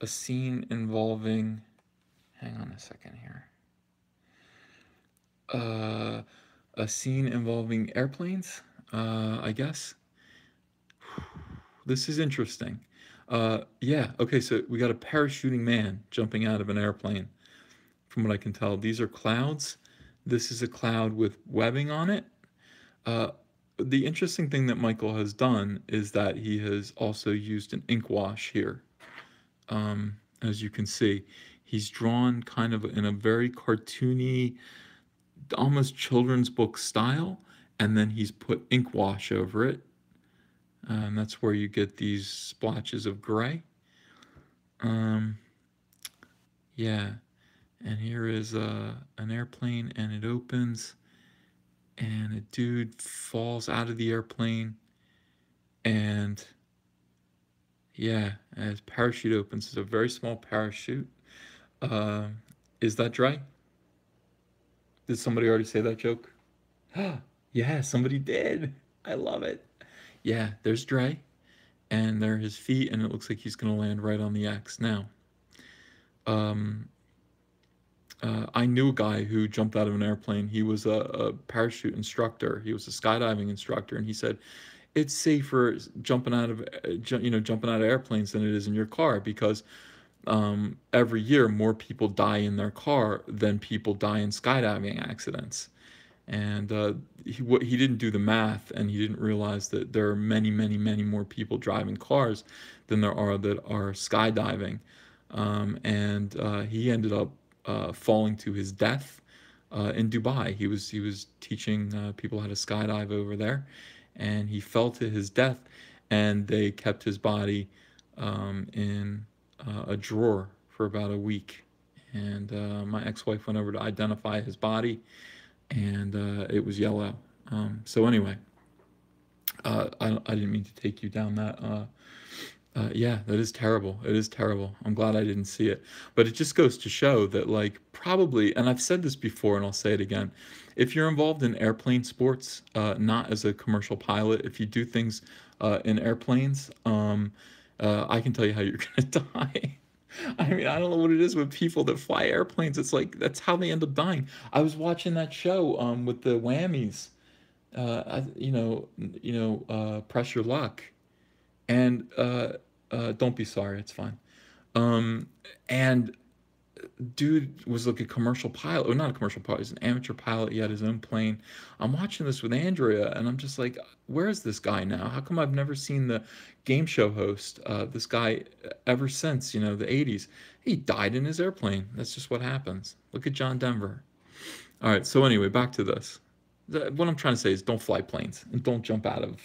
a scene involving, hang on a second here, a scene involving airplanes, I guess. This is interesting. Yeah, okay, so we got a parachuting man jumping out of an airplane. From what I can tell, these are clouds. This is a cloud with webbing on it. The interesting thing that Michael has done is that he has also used an ink wash here. As you can see, he's drawn kind of in a very cartoony, almost children's book style, and then he's put ink wash over it. And that's where you get these splotches of gray. Yeah, and here is an airplane, and it opens, and a dude falls out of the airplane, and Yeah, and his parachute opens. It's a very small parachute. Uh, is that Dre? Did somebody already say that joke? Yeah, somebody did. I love it. Yeah, there's Dre, and there are his feet, and it looks like he's gonna land right on the X. Now, um, I knew a guy who jumped out of an airplane. He was a parachute instructor. He was a skydiving instructor, and he said it's safer jumping out of jumping out of airplanes than it is in your car because every year more people die in their car than people die in skydiving accidents. And he didn't do the math, and he didn't realize that there are many, many, many more people driving cars than there are that are skydiving. And he ended up falling to his death in Dubai. He was teaching people how to skydive over there, and he fell to his death, and they kept his body in a drawer for about a week. And my ex-wife went over to identify his body, and it was yellow. So anyway, I didn't mean to take you down that. Yeah, that is terrible. It is terrible. I'm glad I didn't see it. But it just goes to show that, like, probably, and I've said this before and I'll say it again, if you're involved in airplane sports, not as a commercial pilot, if you do things in airplanes, I can tell you how you're going to die. I mean, I don't know what it is with people that fly airplanes. It's like that's how they end up dying. I was watching that show with the Whammies, Press Your Luck, and Don't Be Sorry, it's fine. Um, and dude was like a commercial pilot, or not a commercial pilot, he's an amateur pilot. He had his own plane. I'm watching this with Andrea, and I'm just like, where is this guy now? How come I've never seen the game show host, this guy, ever since, the 80s? He died in his airplane. That's just what happens. Look at John Denver. All right, so anyway, back to this. What I'm trying to say is don't fly planes and don't jump out of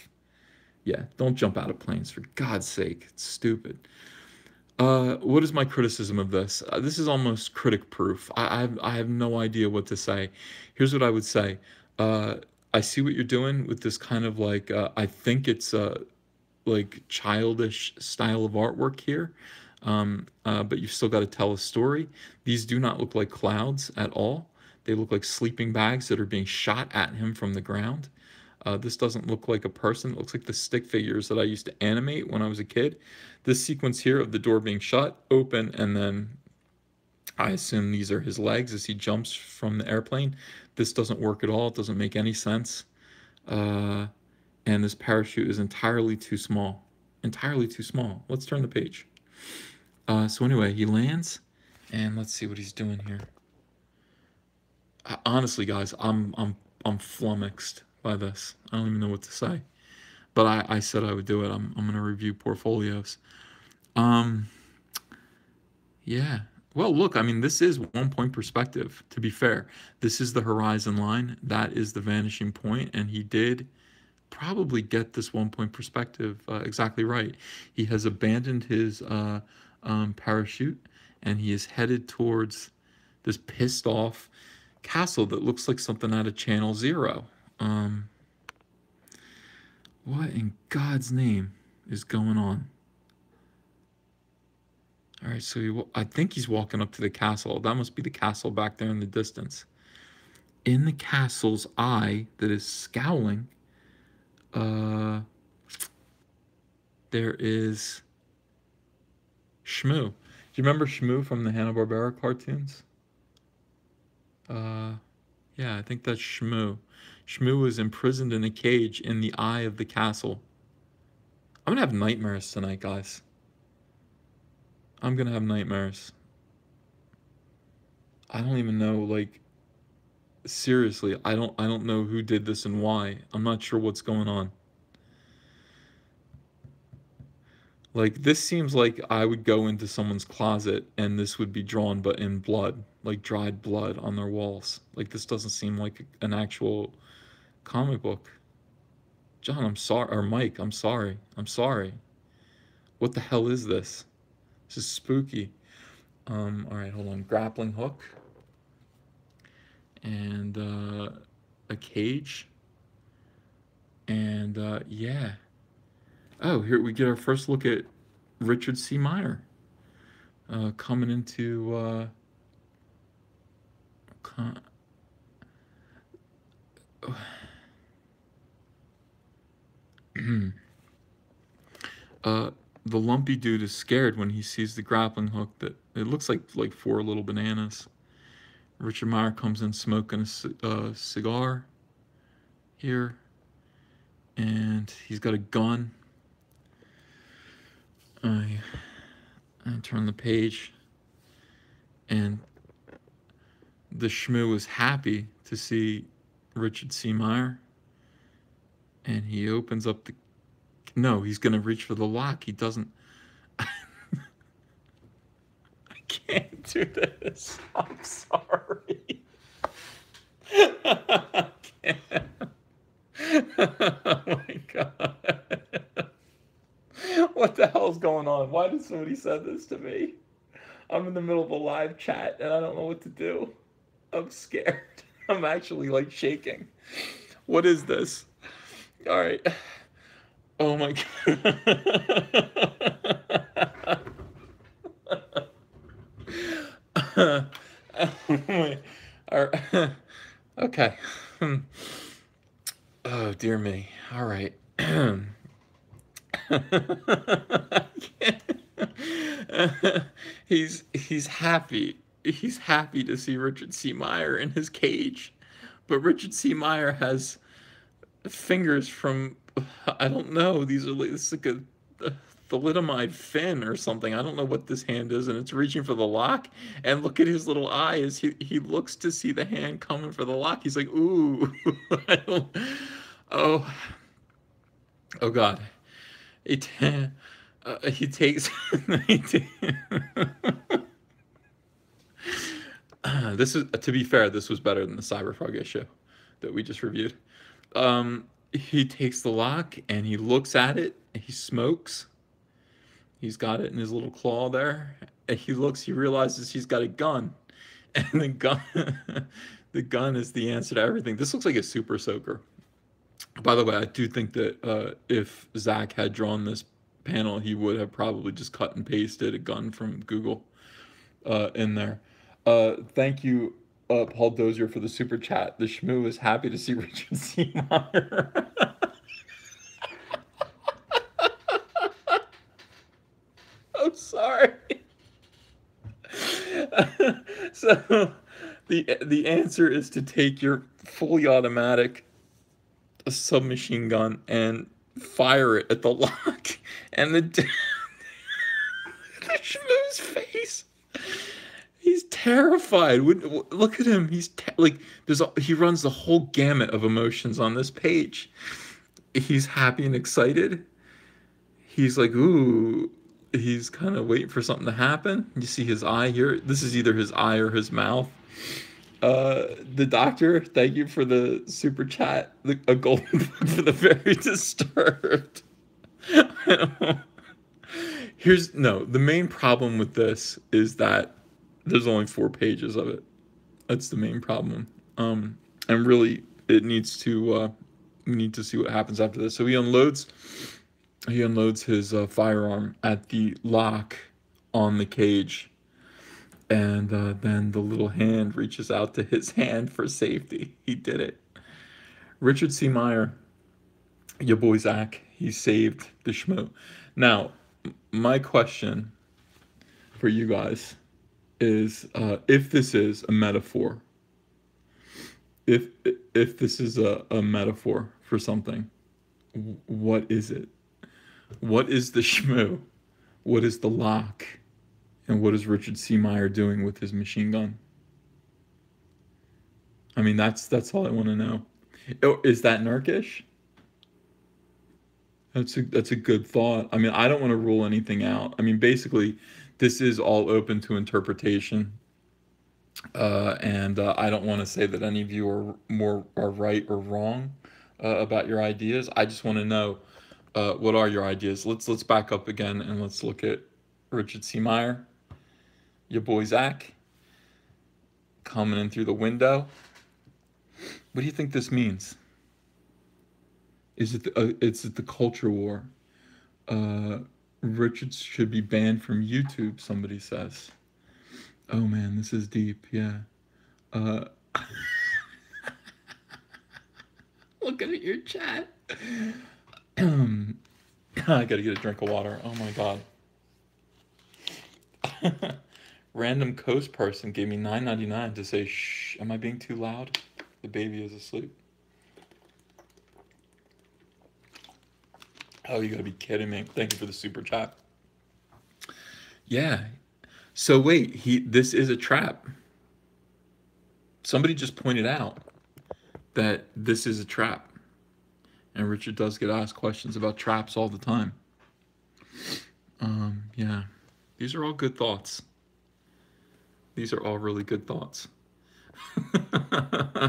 planes, for God's sake. It's stupid. What is my criticism of this? This is almost critic proof. I have no idea what to say. Here's what I would say. Uh, I see what you're doing with this kind of like, I think it's like childish style of artwork here. But you've still got to tell a story. These do not look like clouds at all. They look like sleeping bags that are being shot at him from the ground. This doesn't look like a person. It looks like the stick figures that I used to animate when I was a kid. This sequence here of the door being shut, open, and then I assume these are his legs as he jumps from the airplane. This doesn't work at all. It doesn't make any sense. Uh, and this parachute is entirely too small. Entirely too small. Let's turn the page. So anyway, he lands, and let's see what he's doing here. Honestly, guys, I'm flummoxed by this. I don't even know what to say. But I said I would do it. I'm gonna review portfolios. Um, yeah. Well, look, I mean, this is 1 point perspective, to be fair. This is the horizon line. That is the vanishing point, and he did probably get this 1 point perspective exactly right. He has abandoned his parachute, and he is headed towards this pissed off castle that looks like something out of Channel Zero. What in God's name is going on? All right, so I think he's walking up to the castle. That must be the castle back there in the distance. In the castle's eye that is scowling, there is Shmoo. Do you remember Shmoo from the Hanna-Barbera cartoons? Yeah, I think that's Shmoo. Shmoo is imprisoned in a cage in the eye of the castle. I'm gonna have nightmares tonight, guys. I'm gonna have nightmares. I don't even know, like, seriously, I don't know who did this and why. I'm not sure what's going on. Like, this seems like I would go into someone's closet and this would be drawn but in blood, like dried blood on their walls. Like, this doesn't seem like an actual comic book. John, I'm sorry, or Mike, I'm sorry. I'm sorry. What the hell is this? This is spooky. All right, hold on. Grappling hook. And a cage. And yeah. Oh, here we get our first look at Richard C. Meyer coming into con- uh, the lumpy dude is scared when he sees the grappling hook that it looks like four little bananas. Richard Meyer comes in smoking a cigar here, and he's got a gun. I turn the page, and the Shmoo is happy to see Richard C. Meyer, and he opens up the. No, he's gonna reach for the lock. He doesn't. I can't do this. I'm sorry. I can't. Oh my god. What the hell's going on? Why did somebody send this to me? I'm in the middle of a live chat and I don't know what to do. I'm scared. I'm actually like shaking. What is this? All right. Oh my god. All right. Okay. Oh dear me. All right. He's happy. He's happy to see Richard C. Meyer in his cage, but Richard C. Meyer has fingers from I don't know. These are like this is like a thalidomide fin or something. I don't know what this hand is, and it's reaching for the lock. And look at his little eye as he looks to see the hand coming for the lock. He's like, ooh, I don't. Oh, oh God. It. He takes. This is to be fair. This was better than the Cyberfrog issue that we just reviewed. He takes the lock and he looks at it. He smokes. He's got it in his little claw there. And he looks. He realizes he's got a gun, and the gun, the gun is the answer to everything. This looks like a super soaker. By the way, I do think that if Zach had drawn this panel, he would have probably just cut and pasted a gun from Google in there. Thank you, Paul Dozier, for the super chat. The Shmoo is happy to see Richard C. Meyer. I'm sorry. So the answer is to take your fully automatic submachine gun and fire it at the lock, and the Shmoo's face. He's terrified. Look at him. He's like he runs the whole gamut of emotions on this page. He's happy and excited. He's like, ooh. He's kind of waiting for something to happen. You see his eye here. This is either his eye or his mouth. The doctor, thank you for the super chat. A golden book for the very disturbed. The main problem with this is that there's only 4 pages of it. That's the main problem. And really, it needs to. We need to see what happens after this. So he unloads his firearm at the lock on the cage, and then the little hand reaches out to his hand for safety. He did it. Richard C. Meyer, your boy Zach, he saved the Shmoo. Now, my question for you guys is, if this is a metaphor, if this is a metaphor for something, what is it? What is the Shmoo? What is the lock? And what is Richard C. Meyer doing with his machine gun? I mean, that's all I want to know. Oh, is that Narkish? That's a good thought. I mean, I don't want to rule anything out. I mean, basically, this is all open to interpretation, and I don't want to say that any of you are right or wrong about your ideas. I just want to know what are your ideas. Let's back up again and let's look at Richard C. Meyer, your boy Zach, coming in through the window. What do you think this means? Is it is it the culture war? Richard should be banned from YouTube, somebody says. Oh man, this is deep, yeah. Uh, looking at your chat. I gotta get a drink of water. Oh my god. Random coast person gave me $9.99 to say, shh, am I being too loud? The baby is asleep. Oh, you gotta be kidding me. Thank you for the super chat. Yeah. So wait, this is a trap. Somebody just pointed out that this is a trap. And Richard does get asked questions about traps all the time. Yeah. These are all good thoughts. These are all really good thoughts.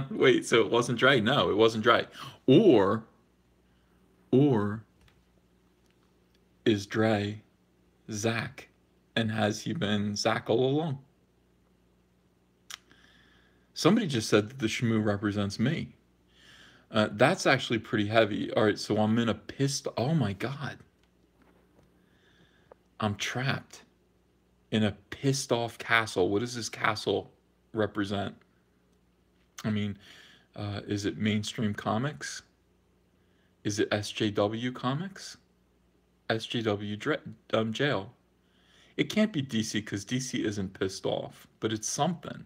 Wait, so it wasn't Dre? No, it wasn't Dre. Or is Dre Zach? And has he been Zach all along? Somebody just said that the Shmoo represents me. That's actually pretty heavy. All right, so I'm in a pissed. Oh my god. I'm trapped in a pissed off castle. What does this castle represent? I mean, is it mainstream comics? Is it SJW comics? SJW jail? It can't be DC because DC isn't pissed off, but it's something.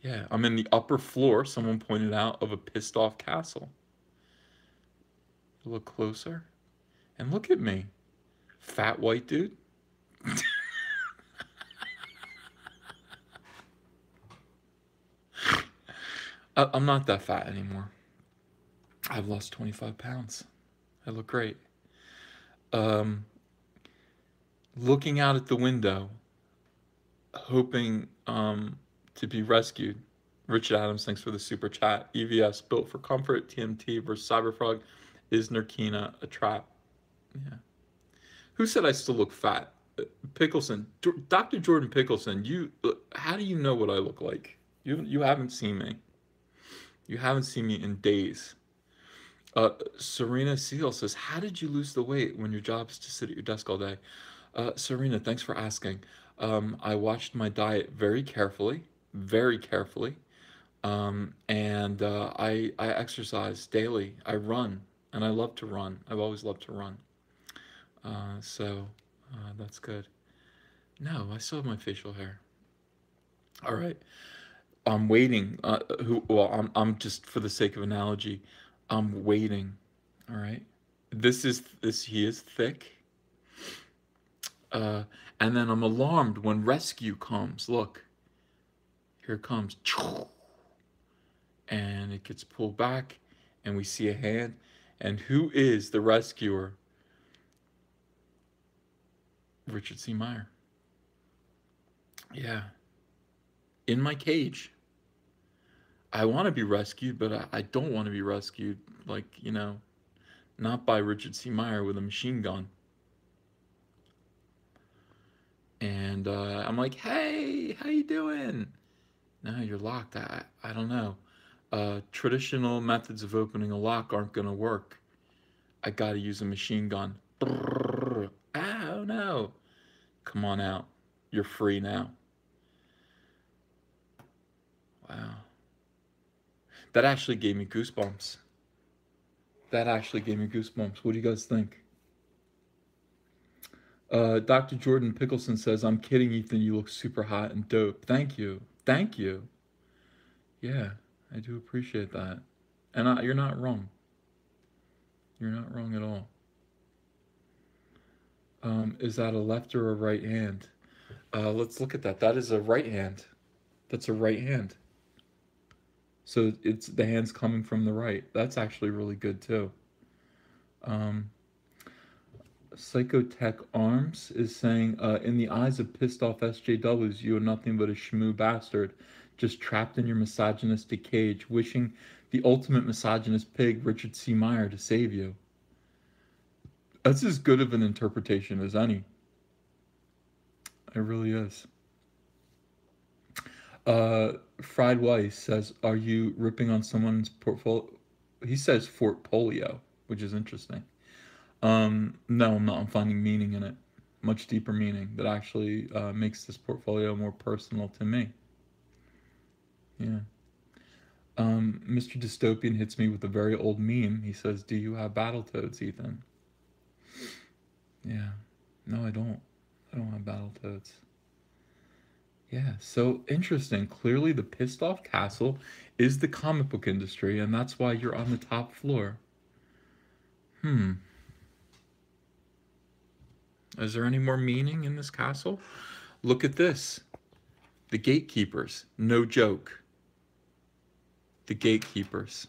Yeah, I'm in the upper floor, someone pointed out, of a pissed off castle. Look closer. And look at me. Fat white dude. I'm not that fat anymore. I've lost 25 pounds. I look great. Looking out at the window, hoping to be rescued. Richard Adams, thanks for the super chat. EVS, built for comfort. TMT versus Cyberfrog. Is Narkina a trap? Yeah. Who said I still look fat? Pickleson, Dr. Jordan Pickleson. How do you know what I look like? You haven't seen me. You haven't seen me in days. Serena Seal says, how did you lose the weight when your job is to sit at your desk all day? Serena, thanks for asking. I watched my diet very carefully, and I exercise daily. I run, and I love to run. I've always loved to run. So that's good. No, I still have my facial hair. All right. I'm waiting. I'm just for the sake of analogy, I'm waiting. All right. He is thick. And then I'm alarmed when rescue comes. Look, here it comes. And it gets pulled back, and we see a hand. And who is the rescuer? Richard C. Meyer. Yeah. In my cage. I want to be rescued, but I don't want to be rescued, like, not by Richard C. Meyer with a machine gun. And I'm like, hey, how you doing? No, you're locked. I don't know. Traditional methods of opening a lock aren't going to work. I got to use a machine gun. Brrr. Oh, no. Come on out. You're free now. Wow. That actually gave me goosebumps. What do you guys think? Dr. Jordan Pickleson says, I'm kidding, Ethan. You look super hot and dope. Thank you. Thank you. Yeah, I do appreciate that. And you're not wrong. You're not wrong at all. Is that a left or a right hand? Let's look at that. That is a right hand. That's a right hand. So it's the hand's coming from the right. That's actually really good too. Psychotech Arms is saying, in the eyes of pissed off SJWs, you are nothing but a shmoo bastard, just trapped in your misogynistic cage, wishing the ultimate misogynist pig, Richard C. Meyer, to save you. That's as good of an interpretation as any. It really is. Fried Weiss says, are you ripping on someone's portfolio? He says Fort Polio, which is interesting. No, I'm not. I'm finding meaning in it. Much deeper meaning that actually makes this portfolio more personal to me. Yeah. Mr. Dystopian hits me with a very old meme. He says, "Do you have Battletoads, Ethan?" Yeah. No, I don't. I don't have Battletoads. Yeah, so interesting. Clearly, the pissed off castle is the comic book industry, and that's why you're on the top floor. Hmm. Is there any more meaning in this castle? Look at this. The gatekeepers. No joke. The gatekeepers.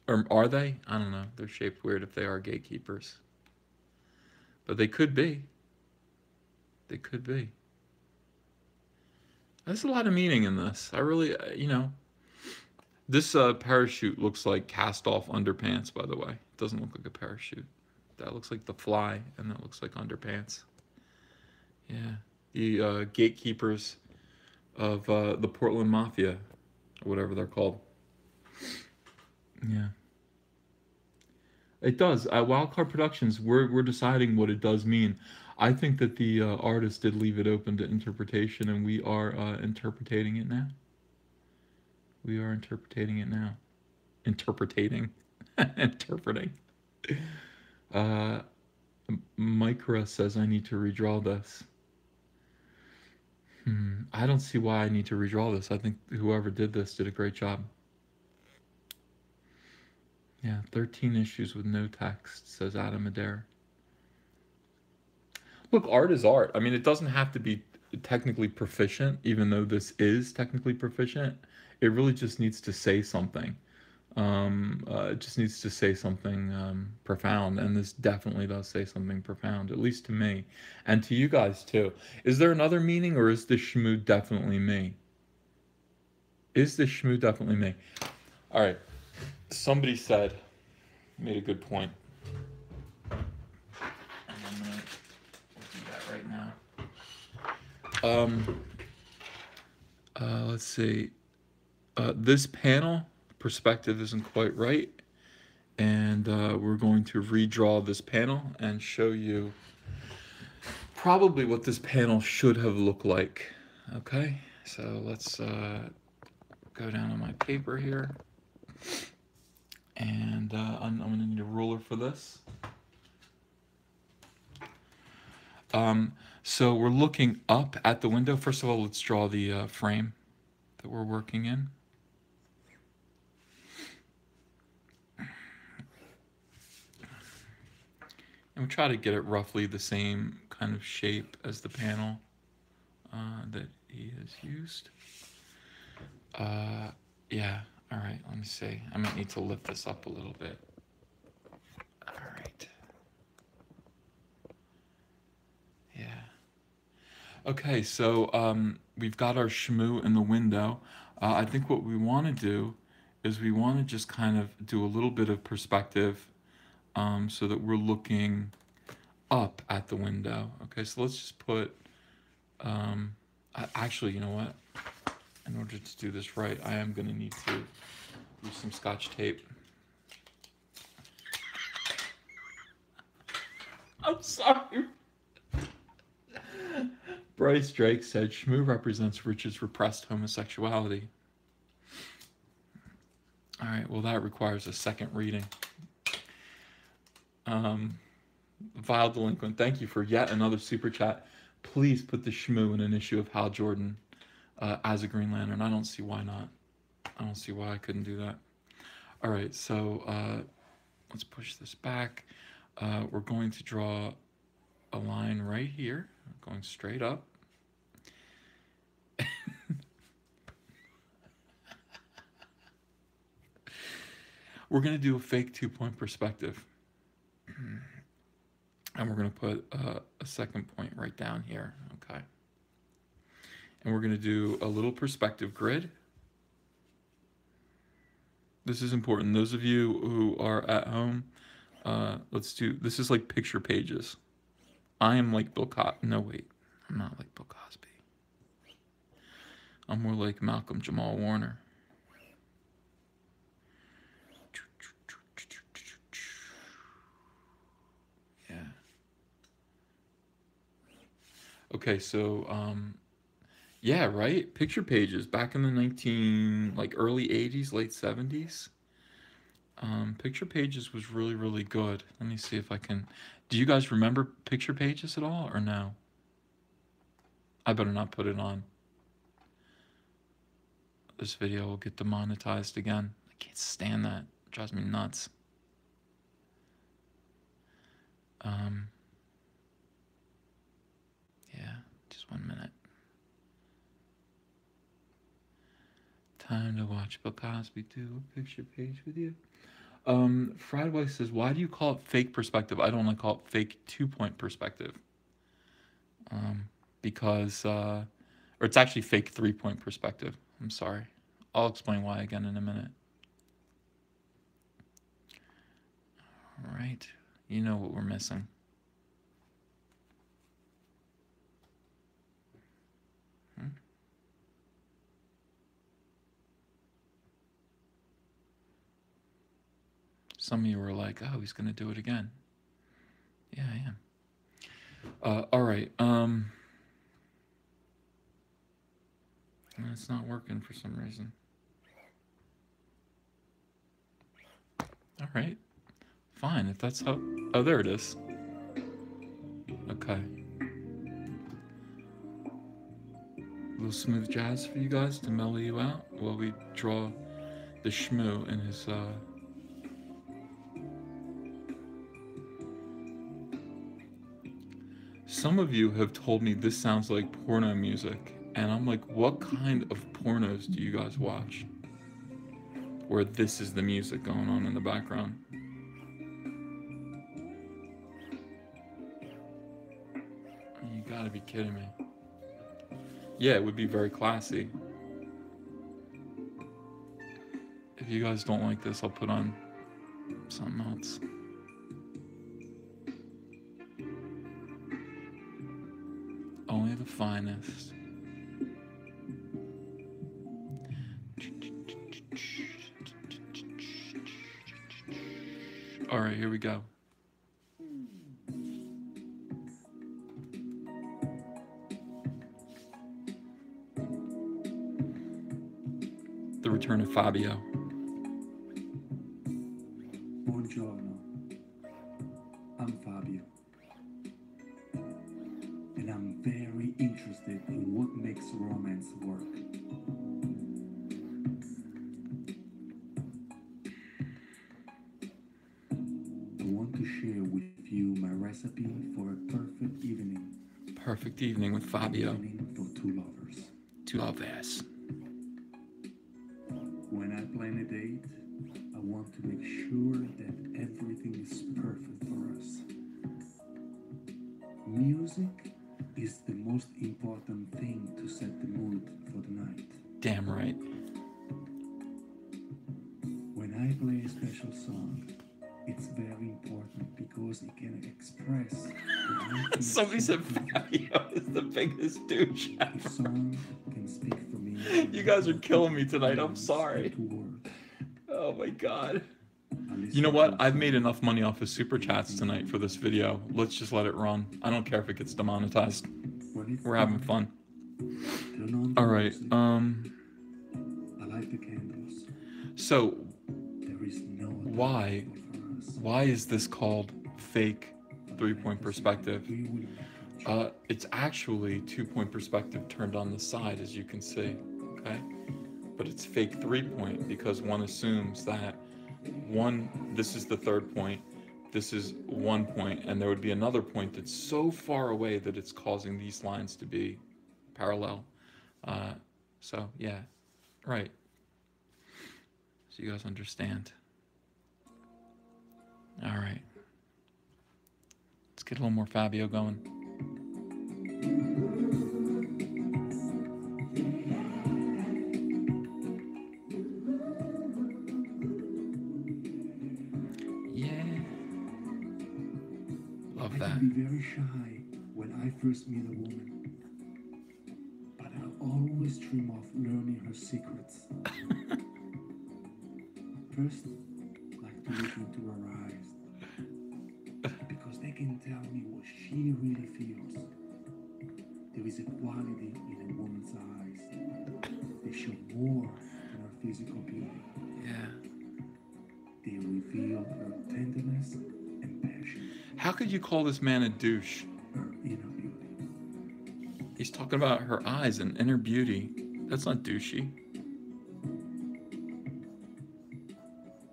Or are they? I don't know. They're shaped weird if they are gatekeepers. But they could be. They could be. There's a lot of meaning in this. I really, this parachute looks like cast off underpants, by the way. It doesn't look like a parachute. That looks like the fly, and that looks like underpants. Yeah. The gatekeepers of the Portland Mafia, or whatever they're called. Yeah. It does. At Wildcard Productions, we're deciding what it does mean. I think that the artist did leave it open to interpretation, and we are interpreting it now. We are interpreting it now. Interpreting. Interpreting. Uh, Micra says I need to redraw this. I don't see why I need to redraw this. I think whoever did this did a great job. Yeah, 13 issues with no text, says Adam Adair. Look, art is art. I mean, it doesn't have to be technically proficient, even though this is technically proficient. It really just needs to say something. It just needs to say something profound, and this definitely does say something profound, at least to me, and to you guys too. Is there another meaning, or is this shmoo definitely me? Is this shmoo definitely me? All right. Somebody made a good point, and I'm gonna do that right now. Um, let's see. This panel perspective isn't quite right, and we're going to redraw this panel and show you probably what this panel should have looked like. Okay, so let's go down to my paper here, and I'm going to need a ruler for this. So we're looking up at the window. First of all, let's draw the frame that we're working in. And we try to get it roughly the same kind of shape as the panel that he has used. Yeah, all right, let me see. I might need to lift this up a little bit. All right. Yeah. Okay, so we've got our shmoo in the window. I think what we want to do is we want to just kind of do a little bit of perspective so that we're looking up at the window. Okay, so let's just put, actually, you know what? In order to do this right, I am going to need to use some Scotch tape. I'm sorry. Bryce Drake said, "Shmoo represents Rich's repressed homosexuality." All right, well, that requires a second reading. Vile Delinquent, thank you for yet another super chat. Please put the shmoo in an issue of Hal Jordan as a Green Lantern. I don't see why not. I don't see why I couldn't do that. All right, so let's push this back. We're going to draw a line right here, going straight up. We're going to do a fake 2-point perspective. And we're going to put a second point right down here, okay? And we're going to do a little perspective grid. This is important. Those of you who are at home, let's do, this is like picture pages. I am like Bill Cosby. No, wait, I'm not like Bill Cosby. I'm more like Malcolm Jamal Warner. Okay, so yeah, right. Picture pages back in the like early 80s, late 70s. Picture pages was really, really good. Let me see if I can. Do you guys remember picture pages at all or no? I better not put it on. This video will get demonetized again. I can't stand that. It drives me nuts. Um, yeah, just 1 minute. Time to watch Bill Cosby do a picture page with you. Friedway says, why do you call it fake perspective? I don't want to call it fake 2-point perspective. Because, or it's actually fake 3-point perspective. I'm sorry. I'll explain why again in a minute. All right. You know what we're missing. Some of you were like, oh, he's going to do it again. Yeah, I am. All right. It's not working for some reason. All right. Fine, if that's how... Oh, there it is. Okay. A little smooth jazz for you guys to mellow you out while we draw the shmoo in his... Some of you have told me this sounds like porno music, and I'm like, what kind of pornos do you guys watch? Where this is the music going on in the background. You gotta be kidding me. Yeah, it would be very classy. If you guys don't like this, I'll put on something else. Only the finest. All right, here we go. The return of Fabio. Buongiorno. I'm Fabio. And I'm very interested in what makes romance work. I want to share with you my recipe for a perfect evening. Perfect evening with Fabio. Evening for two lovers. Two lovers. When I plan a date, I want to make sure that everything is perfect for us. Music is the most important thing to set the mood for the night. Damn right. When I play a special song, it's very important because it can express. Somebody said Fabio is the biggest douche ever. A song can speak for me. You guys are killing me tonight. I'm sorry. Oh my god. You know what? I've made enough money off of super chats tonight for this video. Let's just let it run. I don't care if it gets demonetized. We're having fun. All right. I like the candles. So, there is no why is this called fake 3-point perspective? It's actually 2-point perspective turned on the side, as you can see. Okay, but it's fake 3-point because one assumes that this is the third point, this is 1 point, and there would be another point that's so far away that it's causing these lines to be parallel. So yeah, right. So you guys understand. All right. Let's get a little more Fabio going. I can be very shy when I first meet a woman, but I always dream of learning her secrets. First, I like to look into her eyes, because they can tell me what she really feels. There is a quality in a woman's eyes. They show more than her physical beauty. Yeah. They reveal her tenderness and passion, How could you call this man a douche? her inner beauty. He's talking about her eyes and inner beauty. That's not douchey.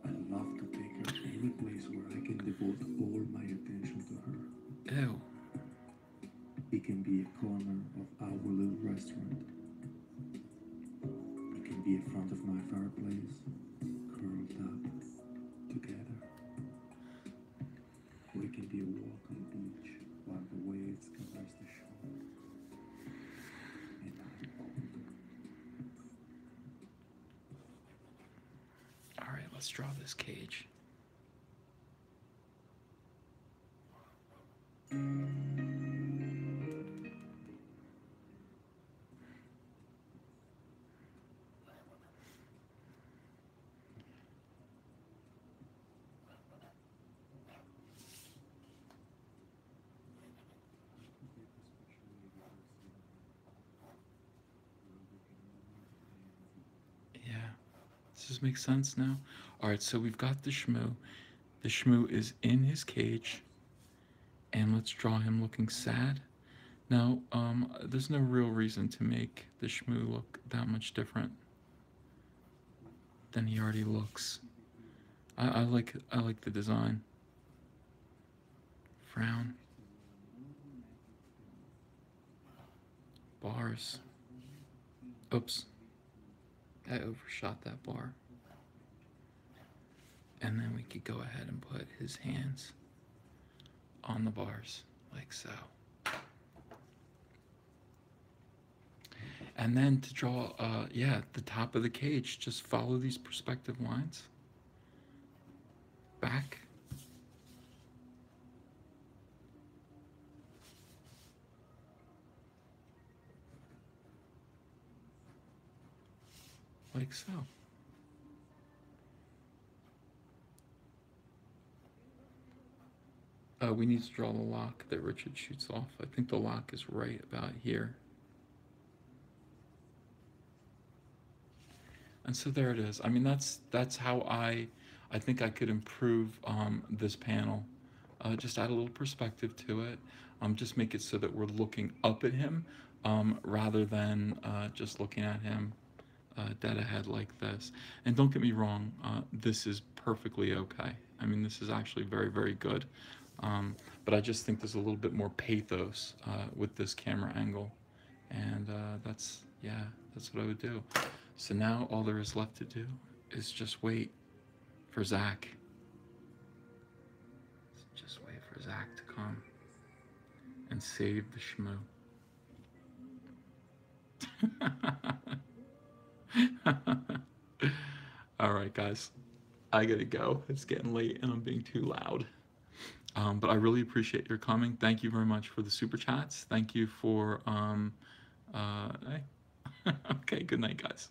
I love to take her any place where I can devote all my attention to her. Ew. It can be a corner of our little restaurant. It can be in front of my fireplace, curled up together. Or it can be a walk on the beach while the waves caress the shore. And I hold her. All right, let's draw this cage. Yeah. Does this make sense now? All right, so we've got the shmoo. The shmoo is in his cage, and let's draw him looking sad. Now, there's no real reason to make the shmoo look that much different than he already looks. I like the design. Frown. Bars. Oops. I overshot that bar. And then we could go ahead and put his hands on the bars, like so. And then to draw, the top of the cage, just follow these perspective lines. Back. Like so. We need to draw the lock that Richard shoots off. I think the lock is right about here. And so there it is. I mean, that's how I think I could improve this panel. Just add a little perspective to it. Just make it so that we're looking up at him rather than just looking at him dead ahead like this. And don't get me wrong, this is perfectly okay. I mean, this is actually very, very good. But I just think there's a little bit more pathos with this camera angle. And that's what I would do. So now all there is left to do is just wait for Zach. Just wait for Zach to come and save the shmoo. All right, guys, I gotta go. It's getting late and I'm being too loud. But I really appreciate your coming. Thank you very much for the super chats. Thank you for, okay, good night, guys.